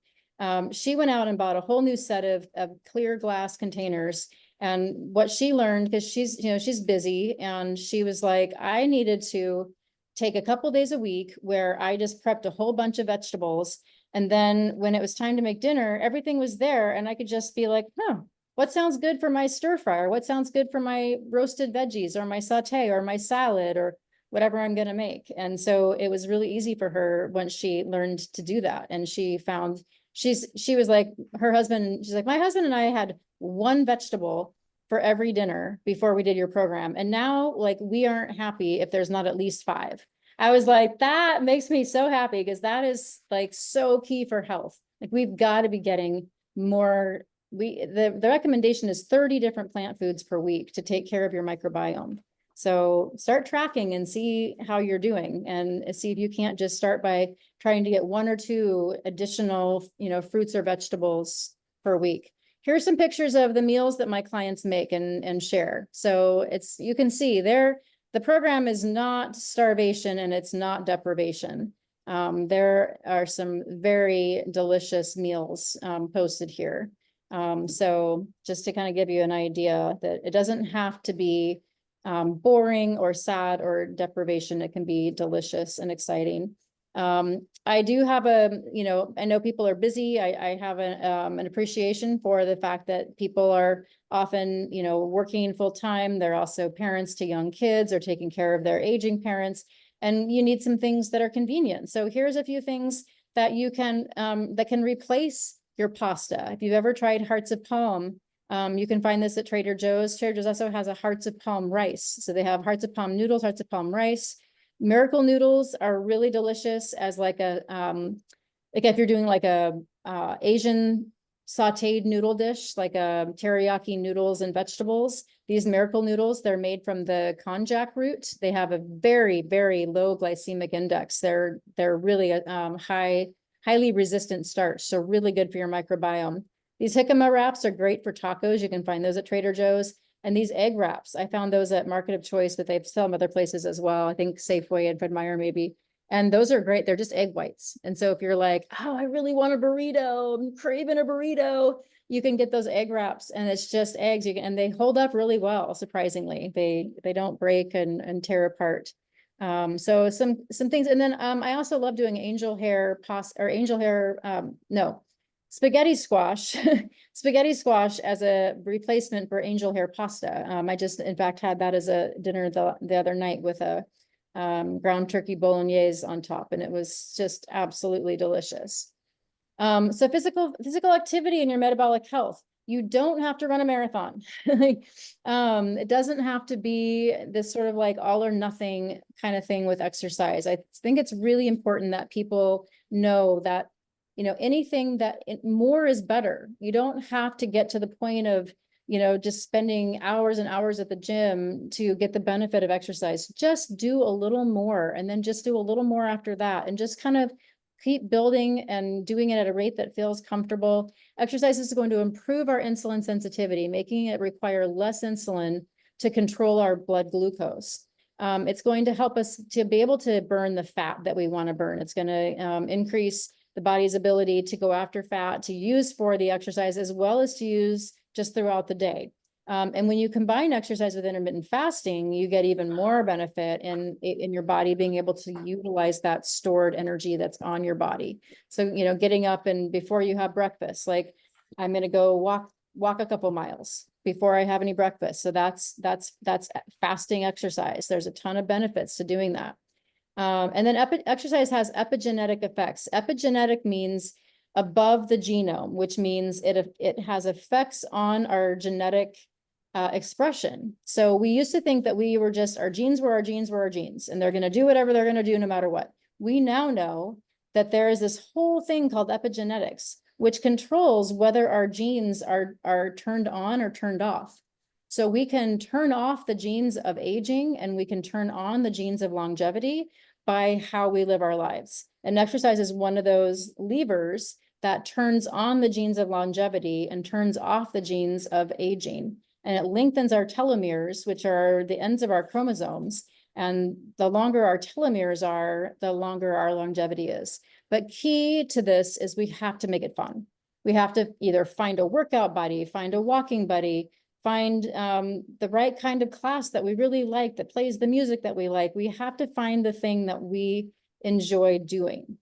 She went out and bought a whole new set of clear glass containers. And what she learned, because she's busy, and she was like, I needed to take a couple days a week where I just prepped a whole bunch of vegetables. And then when it was time to make dinner, everything was there. And I could just be like, what sounds good for my stir fry? Or what sounds good for my roasted veggies, or my saute, or my salad, or whatever I'm going to make. And so it was really easy for her once she learned to do that. And she found, she was like, she's like, my husband and I had one vegetable for every dinner before we did your program. And now, like, we aren't happy if there's not at least 5. I was like, that makes me so happy, because that is like so key for health. Like, we've got to be getting more. The recommendation is 30 different plant foods per week to take care of your microbiome. So start tracking and see how you're doing, and see if you can't just start by trying to get 1 or 2 additional, fruits or vegetables per week. Here are some pictures of the meals that my clients make and share. So you can see there, the program is not starvation and it's not deprivation. There are some very delicious meals posted here. So just to kind of give you an idea that it doesn't have to be boring or sad or deprivation. It can be delicious and exciting. I do have I know people are busy. I have an appreciation for the fact that people are often, working full time. They're also parents to young kids or taking care of their aging parents. And you need some things that are convenient. So here's a few things that you can, that can replace your pasta. If you've ever tried hearts of palm, you can find this at Trader Joe's. Trader Joe's also has a hearts of palm rice. So they have hearts of palm noodles, hearts of palm rice. Miracle noodles are really delicious as like a, like if you're doing like a Asian sauteed noodle dish, like a teriyaki noodles and vegetables. These miracle noodles, they're made from the konjac root. They have a very, very low glycemic index. They're really highly resistant starch, so really good for your microbiome. These jicama wraps are great for tacos. You can find those at Trader Joe's. And these egg wraps, I found those at Market of Choice, but they sell them other places as well. I think Safeway and Fred Meyer maybe. And those are great. They're just egg whites. And so if you're like, oh, I really want a burrito, I'm craving a burrito, you can get those egg wraps, and it's just eggs. And they hold up really well, surprisingly. They don't break and tear apart. So some things. And then I also love doing angel hair pasta, or angel hair, spaghetti squash, spaghetti squash as a replacement for angel hair pasta. I just, in fact, had that as a dinner the other night with a ground turkey bolognese on top, and it was just absolutely delicious. So physical activity in your metabolic health. You don't have to run a marathon. It doesn't have to be this sort of like all or nothing kind of thing with exercise. I think it's really important that people know that, you know, anything that more is better. You don't have to get to the point of, you know, just spending hours and hours at the gym to get the benefit of exercise. Just do a little more, and then just do a little more after that, and just kind of keep building and doing it at a rate that feels comfortable. Exercise is going to improve our insulin sensitivity, making it require less insulin to control our blood glucose. It's going to help us to be able to burn the fat that we want to burn. It's going to increase the body's ability to go after fat to use for the exercise, as well as to use just throughout the day. And when you combine exercise with intermittent fasting, you get even more benefit in your body being able to utilize that stored energy that's on your body. So, you know, getting up and before you have breakfast, like I'm going to go walk a couple miles before I have any breakfast. So that's fasting exercise. There's a ton of benefits to doing that. And then exercise has epigenetic effects. Epigenetic means above the genome, which means it has effects on our genetic expression. So we used to think that we were just, our genes were our genes were our genes, and they're going to do whatever they're going to do no matter what. We now know that there is this whole thing called epigenetics, which controls whether our genes are turned on or turned off. So we can turn off the genes of aging, and we can turn on the genes of longevity by how we live our lives. And exercise is one of those levers that turns on the genes of longevity and turns off the genes of aging. And it lengthens our telomeres, which are the ends of our chromosomes. And the longer our telomeres are, the longer our longevity is. But key to this is we have to make it fun. We have to either find a workout buddy, find a walking buddy, find the right kind of class that we really like, that plays the music that we like. We have to find the thing that we enjoy doing.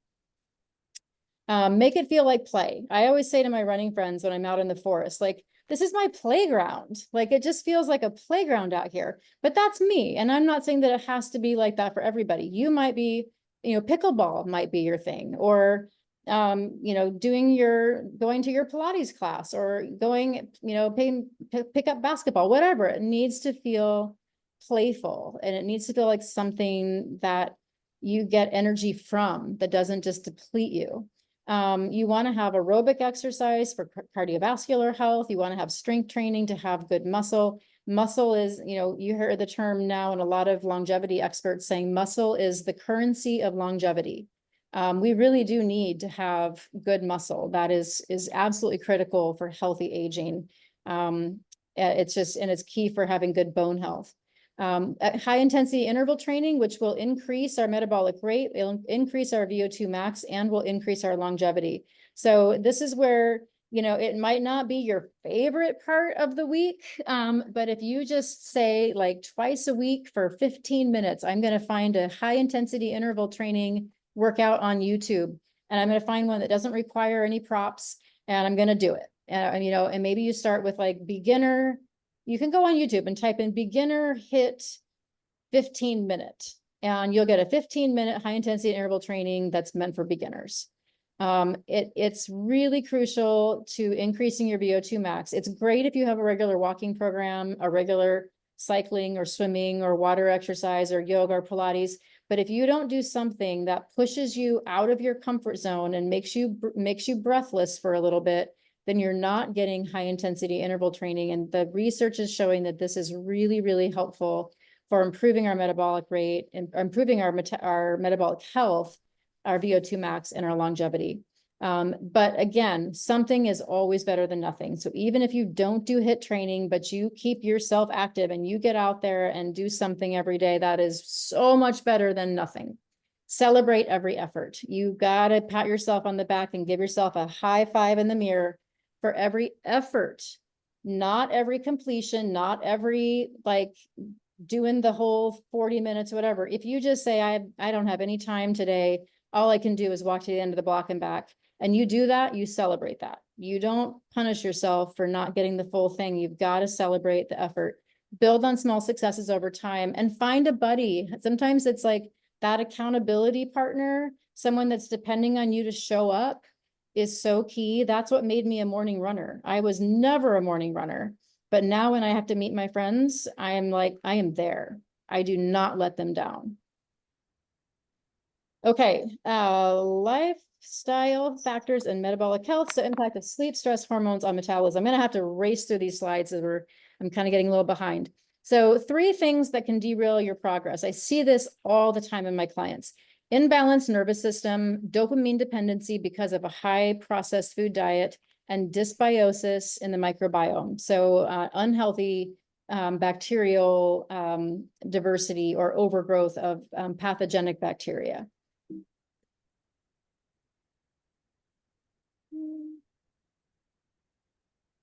Make it feel like play. I always say to my running friends when I'm out in the forest, like, this is my playground. Like, it just feels like a playground out here, but that's me. And I'm not saying that it has to be like that for everybody. You might be, you know, pickleball might be your thing, or, you know, going to your Pilates class, or going, you know, pick up basketball, whatever. It needs to feel playful, and it needs to feel like something that you get energy from, that doesn't just deplete you. You want to have aerobic exercise for cardiovascular health. You want to have strength training to have good muscle. Muscle is, you know, you hear the term now, and a lot of longevity experts saying muscle is the currency of longevity. We really do need to have good muscle. That is absolutely critical for healthy aging. It's just, and it's key for having good bone health. High intensity interval training, which will increase our metabolic rate, it'll increase our VO2 max, and will increase our longevity. So this is where, you know, it might not be your favorite part of the week, but if you just say, like, twice a week for 15 minutes, I'm going to find a high intensity interval training workout on YouTube, and I'm going to find one that doesn't require any props, and I'm going to do it. And, you know, and maybe you start with like beginner. You can go on YouTube and type in beginner HIIT 15 minute, and you'll get a 15-minute high intensity interval training that's meant for beginners. It's really crucial to increasing your VO2 max. It's great if you have a regular walking program, a regular cycling or swimming or water exercise or yoga or Pilates. But if you don't do something that pushes you out of your comfort zone and makes you breathless for a little bit, then you're not getting high intensity interval training. And the research is showing that this is really, really helpful for improving our metabolic rate and improving our metabolic health, our VO2 max, and our longevity. But again, something is always better than nothing. So even if you don't do HIIT training, but you keep yourself active and you get out there and do something every day, that is so much better than nothing. Celebrate every effort. You gotta pat yourself on the back and give yourself a high five in the mirror for every effort, not every completion, not every like doing the whole 40 minutes, whatever. If you just say, I don't have any time today, all I can do is walk to the end of the block and back, and you do that, you celebrate that. You don't punish yourself for not getting the full thing. You've got to celebrate the effort, build on small successes over time, and find a buddy. Sometimes it's like that accountability partner, someone that's depending on you to show up, is so key. That's what made me a morning runner. I was never a morning runner, but now when I have to meet my friends, I am like, I am there. I do not let them down. Okay, lifestyle factors and metabolic health. So impact of sleep, stress, hormones on metabolism. I'm going to have to race through these slides as I'm kind of getting a little behind. So 3 things that can derail your progress. I see this all the time in my clients. Imbalanced nervous system, dopamine dependency because of a high processed food diet, and dysbiosis in the microbiome. So unhealthy bacterial diversity or overgrowth of pathogenic bacteria.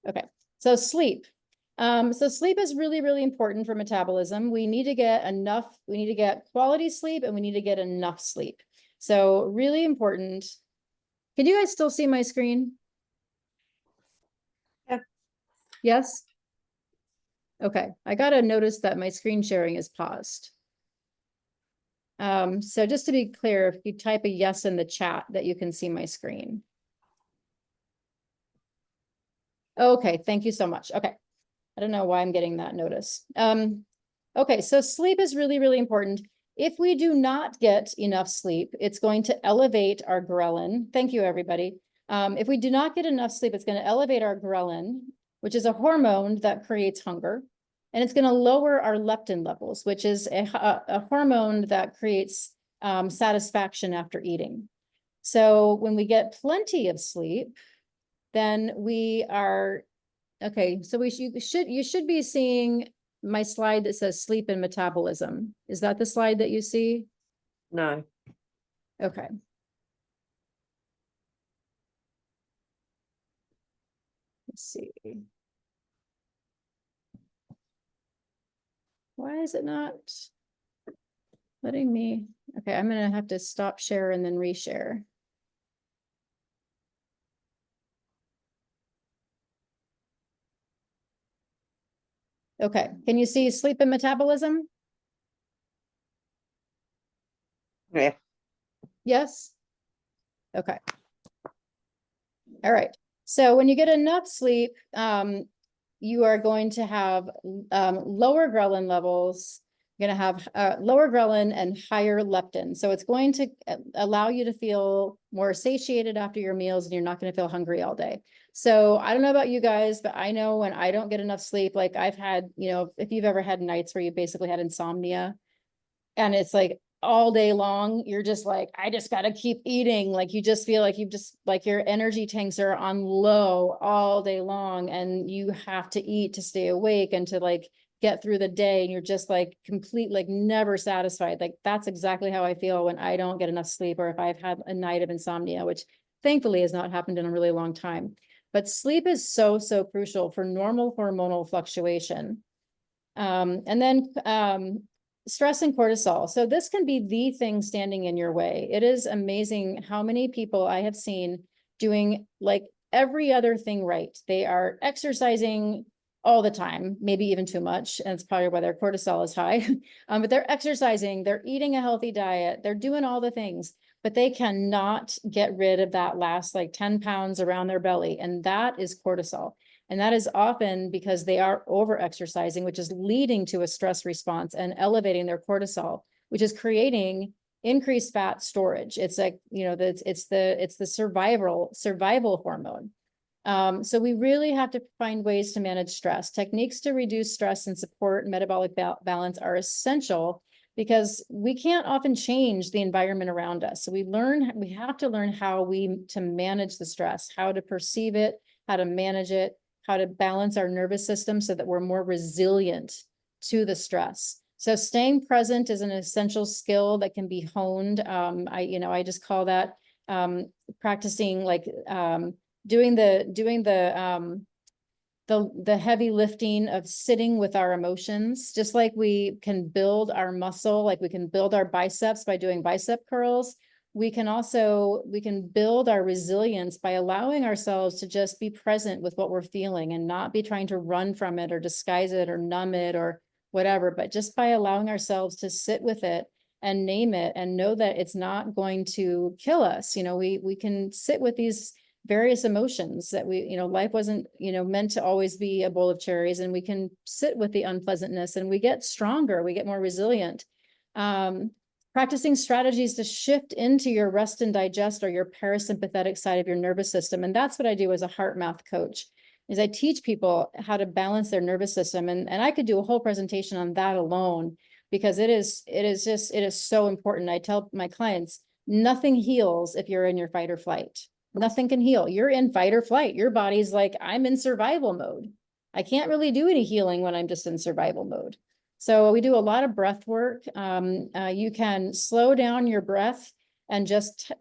Okay, so sleep. So sleep is really, really important for metabolism. We need to get quality sleep, and we need to get enough sleep. So really important. Can you guys still see my screen? Yep. Yes? Okay, I got to notice that my screen sharing is paused. So just to be clear, if you type a yes in the chat that you can see my screen. Okay, thank you so much. Okay. I don't know why I'm getting that notice. Okay, so sleep is really, really important. If we do not get enough sleep, it's going to elevate our ghrelin. Thank you, everybody. If we do not get enough sleep, it's going to elevate our ghrelin, which is a hormone that creates hunger. And it's going to lower our leptin levels, which is a hormone that creates satisfaction after eating. So when we get plenty of sleep, then we are okay. So you should be seeing my slide that says sleep and metabolism. Is that the slide that you see? No. Okay. Let's see. Why is it not letting me? Okay, I'm gonna have to stop share and then reshare. Okay, can you see sleep and metabolism? Yeah. Yes? Okay. All right. So when you get enough sleep, you are going to have lower ghrelin levels. You're going to have lower ghrelin and higher leptin. So it's going to allow you to feel more satiated after your meals, and you're not going to feel hungry all day. So I don't know about you guys, but I know when I don't get enough sleep, like I've had, if you've ever had nights where you basically had insomnia, and it's like all day long, you're just like, I just got to keep eating. Like you just feel like your energy tanks are on low all day long, and you have to eat to stay awake and to like get through the day. And you're just like complete, like never satisfied. Like that's exactly how I feel when I don't get enough sleep, or if I've had a night of insomnia, which thankfully has not happened in a really long time. But sleep is so, so crucial for normal hormonal fluctuation. And then stress and cortisol. So this can be the thing standing in your way. It is amazing how many people I have seen doing like every other thing right. They are exercising all the time, maybe even too much. And it's probably why their cortisol is high. But they're exercising, they're eating a healthy diet, they're doing all the things, but they cannot get rid of that last like 10 pounds around their belly. And that is cortisol. And that is often because they are over exercising, which is leading to a stress response and elevating their cortisol, which is creating increased fat storage. It's like, it's the survival hormone. So we really have to find ways to manage stress. Techniques to reduce stress and support metabolic balance are essential, because we can't often change the environment around us. So we have to learn how to manage the stress, how to perceive it, how to manage it, how to balance our nervous system so that we're more resilient to the stress. So staying present is an essential skill that can be honed. I just call that practicing, like doing the heavy lifting of sitting with our emotions, just like we can build our muscle, like we can build our biceps by doing bicep curls. We can build our resilience by allowing ourselves to just be present with what we're feeling and not be trying to run from it or disguise it or numb it or whatever, but just by allowing ourselves to sit with it and name it and know that it's not going to kill us. We can sit with these various emotions that life wasn't, meant to always be a bowl of cherries, and we can sit with the unpleasantness and we get stronger, we get more resilient. Practicing strategies to shift into your rest and digest or your parasympathetic side of your nervous system. And that's what I do as a heart math coach, is I teach people how to balance their nervous system. And I could do a whole presentation on that alone, because it is so important. I tell my clients, nothing heals if you're in your fight or flight. Nothing can heal. You're in fight or flight. Your body's like, I'm in survival mode. I can't really do any healing when I'm just in survival mode. So we do a lot of breath work. You can slow down your breath and just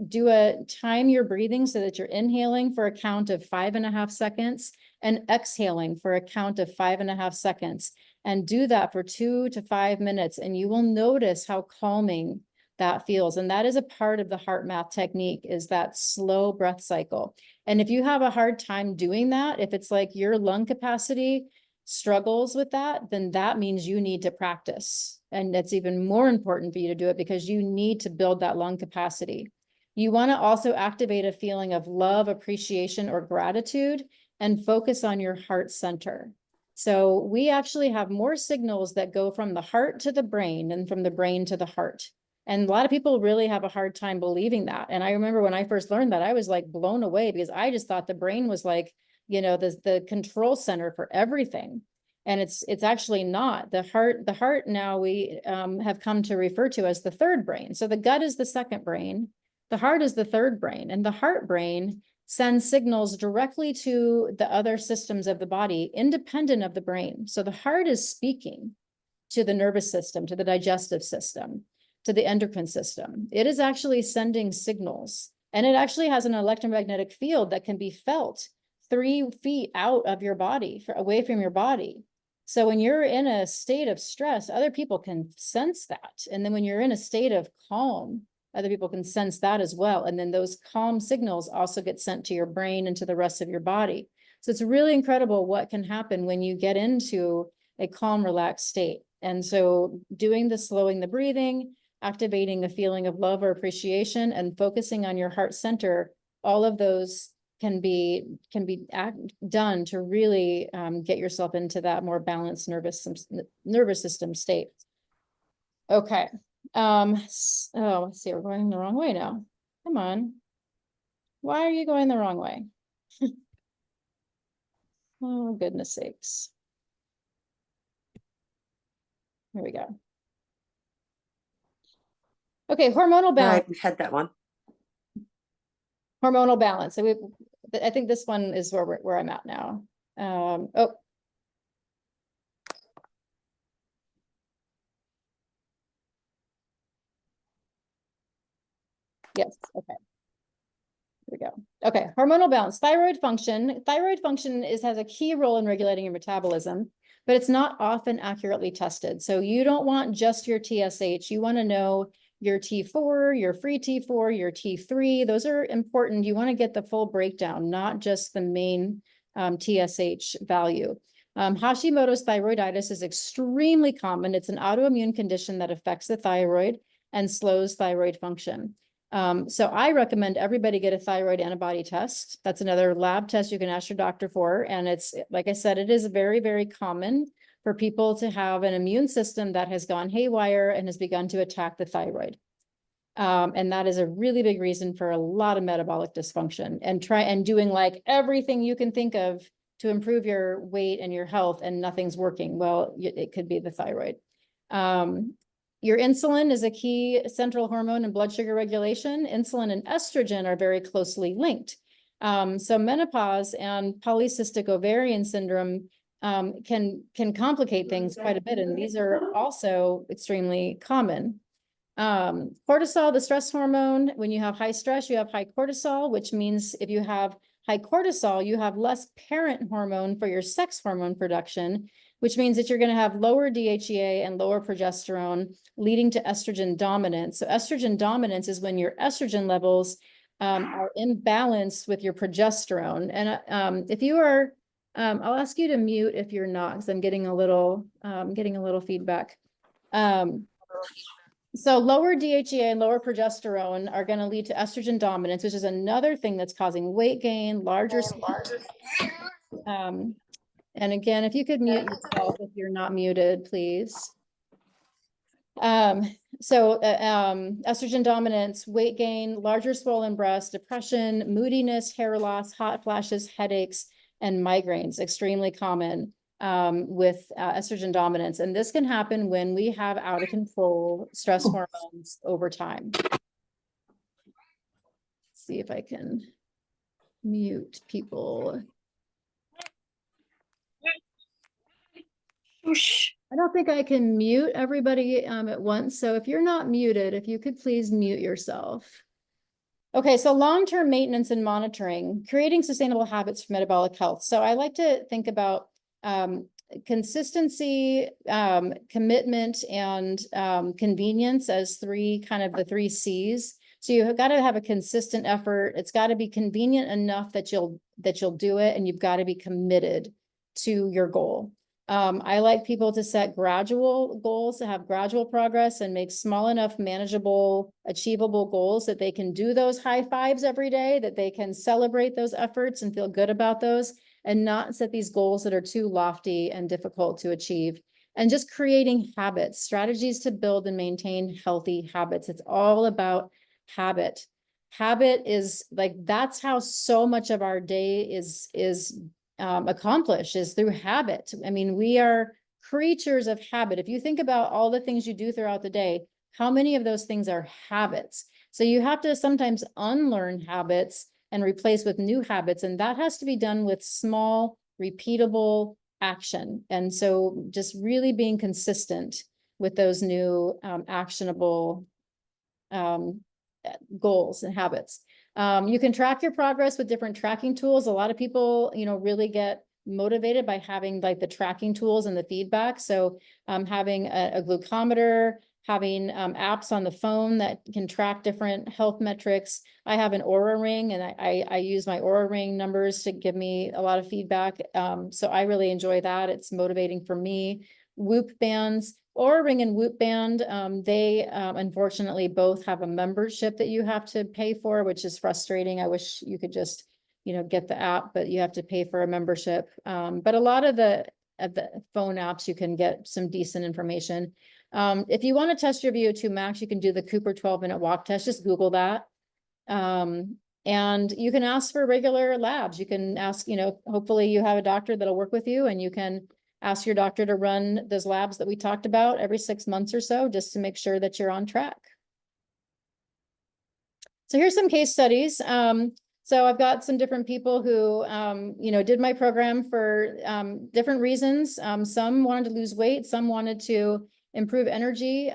time your breathing so that you're inhaling for a count of 5.5 seconds and exhaling for a count of 5.5 seconds. And do that for 2 to 5 minutes. And you will notice how calming that feels. And that is a part of the heart math technique, is that slow breath cycle. And if you have a hard time doing that, if it's like your lung capacity struggles with that, then that means you need to practice. And it's even more important for you to do it, because you need to build that lung capacity. You want to also activate a feeling of love, appreciation, or gratitude, and focus on your heart center. So we actually have more signals that go from the heart to the brain and from the brain to the heart. And a lot of people really have a hard time believing that. And I remember when I first learned that, I was like blown away, because I just thought the brain was like, the control center for everything. And it's actually not. The heart now we have come to refer to as the third brain. So the gut is the second brain. The heart is the third brain. And the heart brain sends signals directly to the other systems of the body, independent of the brain. So the heart is speaking to the nervous system, to the digestive system, to the endocrine system. It is actually sending signals, and it actually has an electromagnetic field that can be felt 3 feet out of your body, away from your body. So when you're in a state of stress, other people can sense that. And then when you're in a state of calm, other people can sense that as well. And then those calm signals also get sent to your brain and to the rest of your body. So it's really incredible what can happen when you get into a calm, relaxed state. And so doing the slowing the breathing, activating a feeling of love or appreciation, and focusing on your heart center, all of those can be done to really get yourself into that more balanced nervous system state. Okay. Let's see, we're going the wrong way now. Come on. Why are you going the wrong way? Oh, goodness sakes. Here we go. Okay, hormonal balance. Right, we had that one. Hormonal balance. So I think this one is where I'm at now. Oh. Yes, okay. Here we go. Okay, hormonal balance. Thyroid function. Thyroid function has a key role in regulating your metabolism, but it's not often accurately tested. So you don't want just your TSH. You want to know your T4, your free T4, your T3. Those are important. You want to get the full breakdown, not just the main TSH value. Hashimoto's thyroiditis is extremely common. It's an autoimmune condition that affects the thyroid and slows thyroid function. So I recommend everybody get a thyroid antibody test. That's another lab test you can ask your doctor for. And it's, like I said, it is very, very common for people to have an immune system that has gone haywire and has begun to attack the thyroid. And that is a really big reason for a lot of metabolic dysfunction, and doing like everything you can think of to improve your weight and your health, and nothing's working. Well, it could be the thyroid. Your insulin is a key central hormone in blood sugar regulation. Insulin and estrogen are very closely linked. So menopause and polycystic ovarian syndrome can complicate things quite a bit, and these are also extremely common. Cortisol, the stress hormone, when you have high stress, you have high cortisol, which means if you have high cortisol, you have less parent hormone for your sex hormone production, which means that you're going to have lower DHEA and lower progesterone, leading to estrogen dominance. So estrogen dominance is when your estrogen levels are imbalanced with your progesterone. And if you are, I'll ask you to mute if you're not, because I'm getting a little feedback. So lower DHEA and lower progesterone are going to lead to estrogen dominance, which is another thing that's causing weight gain, larger. And again, if you could mute yourself if you're not muted, please. Estrogen dominance, weight gain, larger swollen breasts, depression, moodiness, hair loss, hot flashes, headaches, and migraines, extremely common with estrogen dominance. And this can happen when we have out of control stress hormones over time. Let's see if I can mute people. I don't think I can mute everybody at once. So if you're not muted, if you could please mute yourself. Okay, so long-term maintenance and monitoring, creating sustainable habits for metabolic health. So I like to think about consistency, commitment, and convenience as the three C's. So you've got to have a consistent effort. It's got to be convenient enough that you'll do it, and you've got to be committed to your goal. I like people to set gradual goals, to have gradual progress and make small enough, manageable, achievable goals that they can do those high fives every day, that they can celebrate those efforts and feel good about those, and not set these goals that are too lofty and difficult to achieve. And just creating habits, strategies to build and maintain healthy habits. It's all about habit. Habit is that's how so much of our day is accomplished, is through habit. I mean, we are creatures of habit. If you think about all the things you do throughout the day, how many of those things are habits? So you have to sometimes unlearn habits and replace with new habits. And that has to be done with small, repeatable action. And so just really being consistent with those new actionable goals and habits. You can track your progress with different tracking tools. A lot of people, really get motivated by having the tracking tools and the feedback. So having a glucometer, having apps on the phone that can track different health metrics. I have an Oura ring, and I use my Oura ring numbers to give me a lot of feedback. So I really enjoy that. It's motivating for me. Whoop bands, Oura ring and Whoop band, they unfortunately both have a membership that you have to pay for, which is frustrating. I wish you could just, get the app, but you have to pay for a membership. But a lot of the phone apps, you can get some decent information. If you want to test your VO2 max, you can do the Cooper 12-minute walk test. Just Google that. And you can ask for regular labs. You can ask, hopefully you have a doctor that'll work with you, and you can ask your doctor to run those labs that we talked about every 6 months or so, just to make sure that you're on track. So here's some case studies. So I've got some different people who, did my program for different reasons. Some wanted to lose weight, some wanted to improve energy.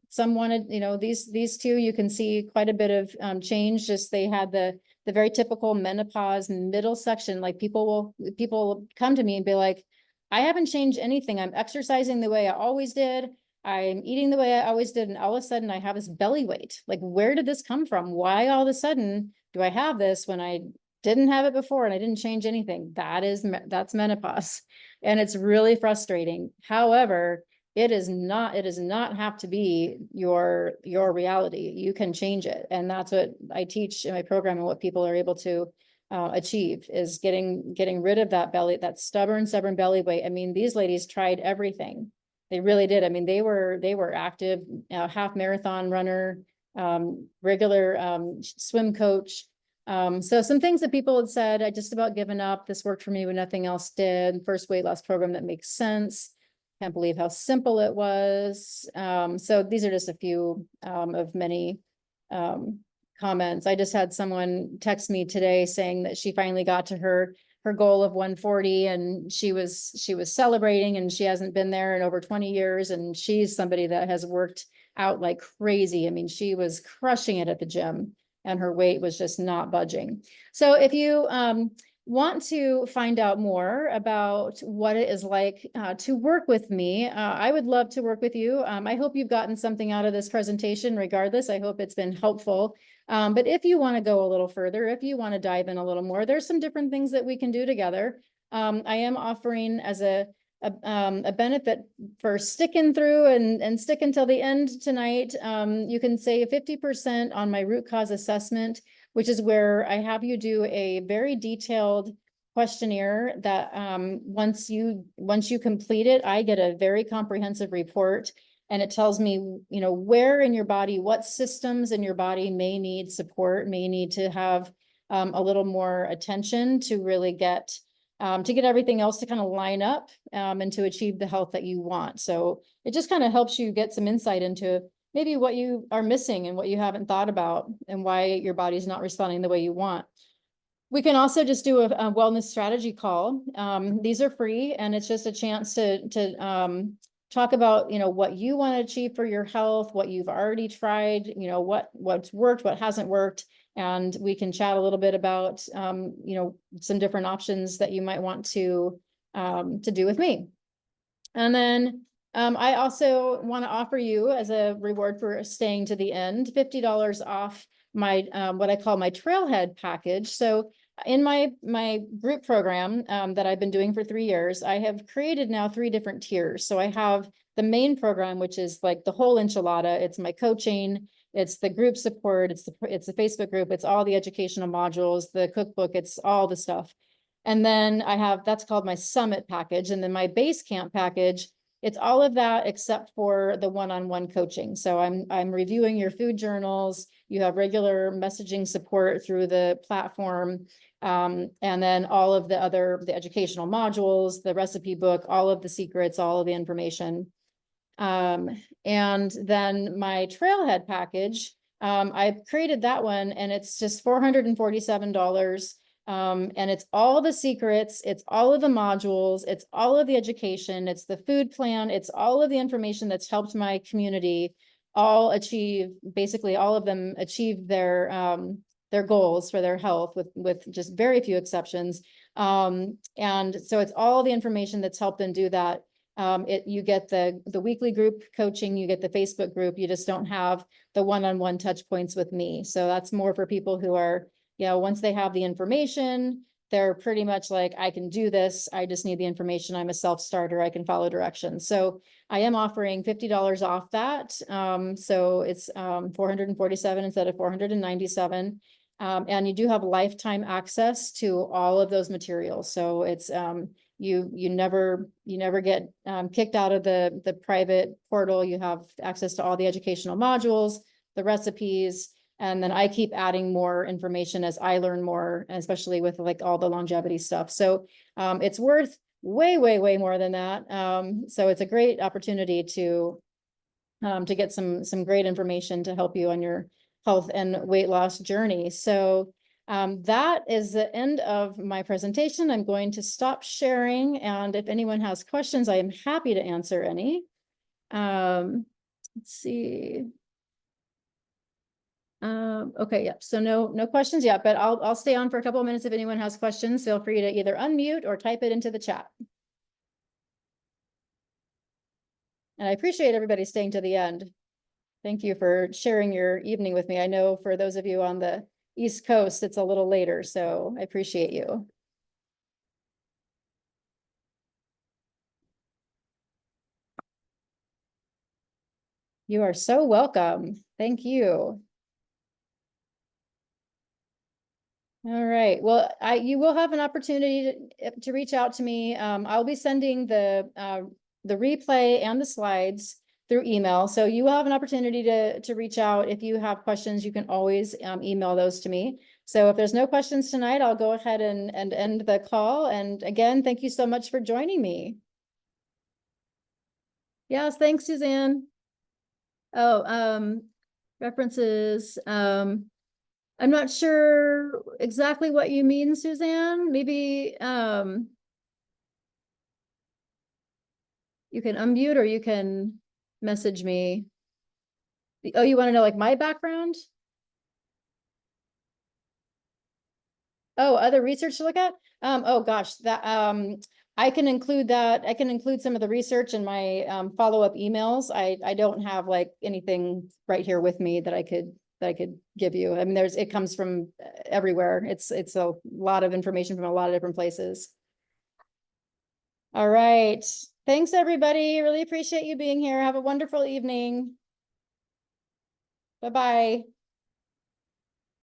Some wanted, these two, you can see quite a bit of change. Just they had the very typical menopause middle section. Like people will come to me and be like, I haven't changed anything. I'm exercising the way I always did. I'm eating the way I always did. And all of a sudden I have this belly weight. Like, where did this come from? Why all of a sudden do I have this when I didn't have it before and I didn't change anything? That's menopause. And it's really frustrating. However, it does not have to be your reality. You can change it. And that's what I teach in my program, and what people are able to achieve is getting rid of that belly, that stubborn belly weight. I mean, these ladies tried everything. They really did. I mean, they were active, half marathon runner, regular swim coach. So some things that people had said, I just about given up. This worked for me when nothing else did. First weight loss program that makes sense. Can't believe how simple it was. So these are just a few of many comments. I just had someone text me today saying that she finally got to her goal of 140, and she was celebrating, and she hasn't been there in over 20 years. And she's somebody that has worked out like crazy. I mean, she was crushing it at the gym, and her weight was just not budging. So if you want to find out more about what it is like to work with me, I would love to work with you. I hope you've gotten something out of this presentation regardless. I hope it's been helpful. But if you want to go a little further, if you want to dive in a little more, there's some different things that we can do together. I am offering as a benefit for sticking through and stick until the end tonight. You can save 50% on my root cause assessment, which is where I have you do a very detailed questionnaire that once you complete it, I get a very comprehensive report, and it tells me, you know, where in your body, what systems in your body may need support, may need to have a little more attention to really get everything else to kind of line up and to achieve the health that you want. So it just kind of helps you get some insight into maybe what you are missing and what you haven't thought about and why your body's not responding the way you want. We can also just do a wellness strategy call. These are free, and it's just a chance to talk about, you know, what you want to achieve for your health, what you've already tried, you know, what's worked, what hasn't worked. And we can chat a little bit about, you know, some different options that you might want to do with me. And then I also want to offer you, as a reward for staying to the end, $50 off my what I call my trailhead package. So in my group program that I've been doing for 3 years, I have created now 3 different tiers. So I have the main program, which is like the whole enchilada. It's my coaching, it's the group support, it's the Facebook group, it's all the educational modules, the cookbook, it's all the stuff. And then I have, that's called my summit package. And then my base camp package, it's all of that except for the one-on-one coaching. So I'm reviewing your food journals. You have regular messaging support through the platform. And then all of the educational modules, the recipe book, all of the secrets, all of the information. And then my trailhead package, I've created that one, and it's just $447. And it's all the secrets, it's all of the modules, it's all of the education, it's the food plan, it's all of the information that's helped my community all achieve, basically all of them achieve their goals for their health with just very few exceptions. And so it's all the information that's helped them do that. You get the weekly group coaching, you get the Facebook group, you just don't have the one-on-one touch points with me. So that's more for people who are, you know, once they have the information, they're pretty much like, I can do this. I just need the information. I'm a self-starter. I can follow directions. So I am offering $50 off that. So it's $447 instead of $497. And you do have lifetime access to all of those materials. So it's you never get kicked out of the private portal. You have access to all the educational modules, the recipes. And then I keep adding more information as I learn more, especially with like all the longevity stuff. So it's worth way, way, way more than that. So it's a great opportunity to get some great information to help you on your health and weight loss journey. So that is the end of my presentation. I'm going to stop sharing. And if anyone has questions, I am happy to answer any. Let's see. Okay, yep. So no questions yet, but I'll stay on for a couple of minutes. If anyone has questions, feel free to either unmute or type it into the chat. And I appreciate everybody staying to the end. Thank you for sharing your evening with me. I know for those of you on the East Coast, it's a little later, so I appreciate you. You are so welcome. Thank you. All right. Well, you will have an opportunity to reach out to me. I'll be sending the replay and the slides through email. So you will have an opportunity to reach out. If you have questions, you can always email those to me. So if there's no questions tonight, I'll go ahead and end the call. And again, thank you so much for joining me. Yes, thanks, Suzanne. Oh, references, I'm not sure exactly what you mean, Suzanne. Maybe, you can unmute or you can message me. Oh, you want to know like my background? Oh, other research to look at? Oh gosh, that, I can include that. I can include some of the research in my, follow-up emails. I don't have like anything right here with me that I could give you. I mean, it comes from everywhere. It's a lot of information from a lot of different places. All right. Thanks, everybody. Really appreciate you being here. Have a wonderful evening. Bye-bye.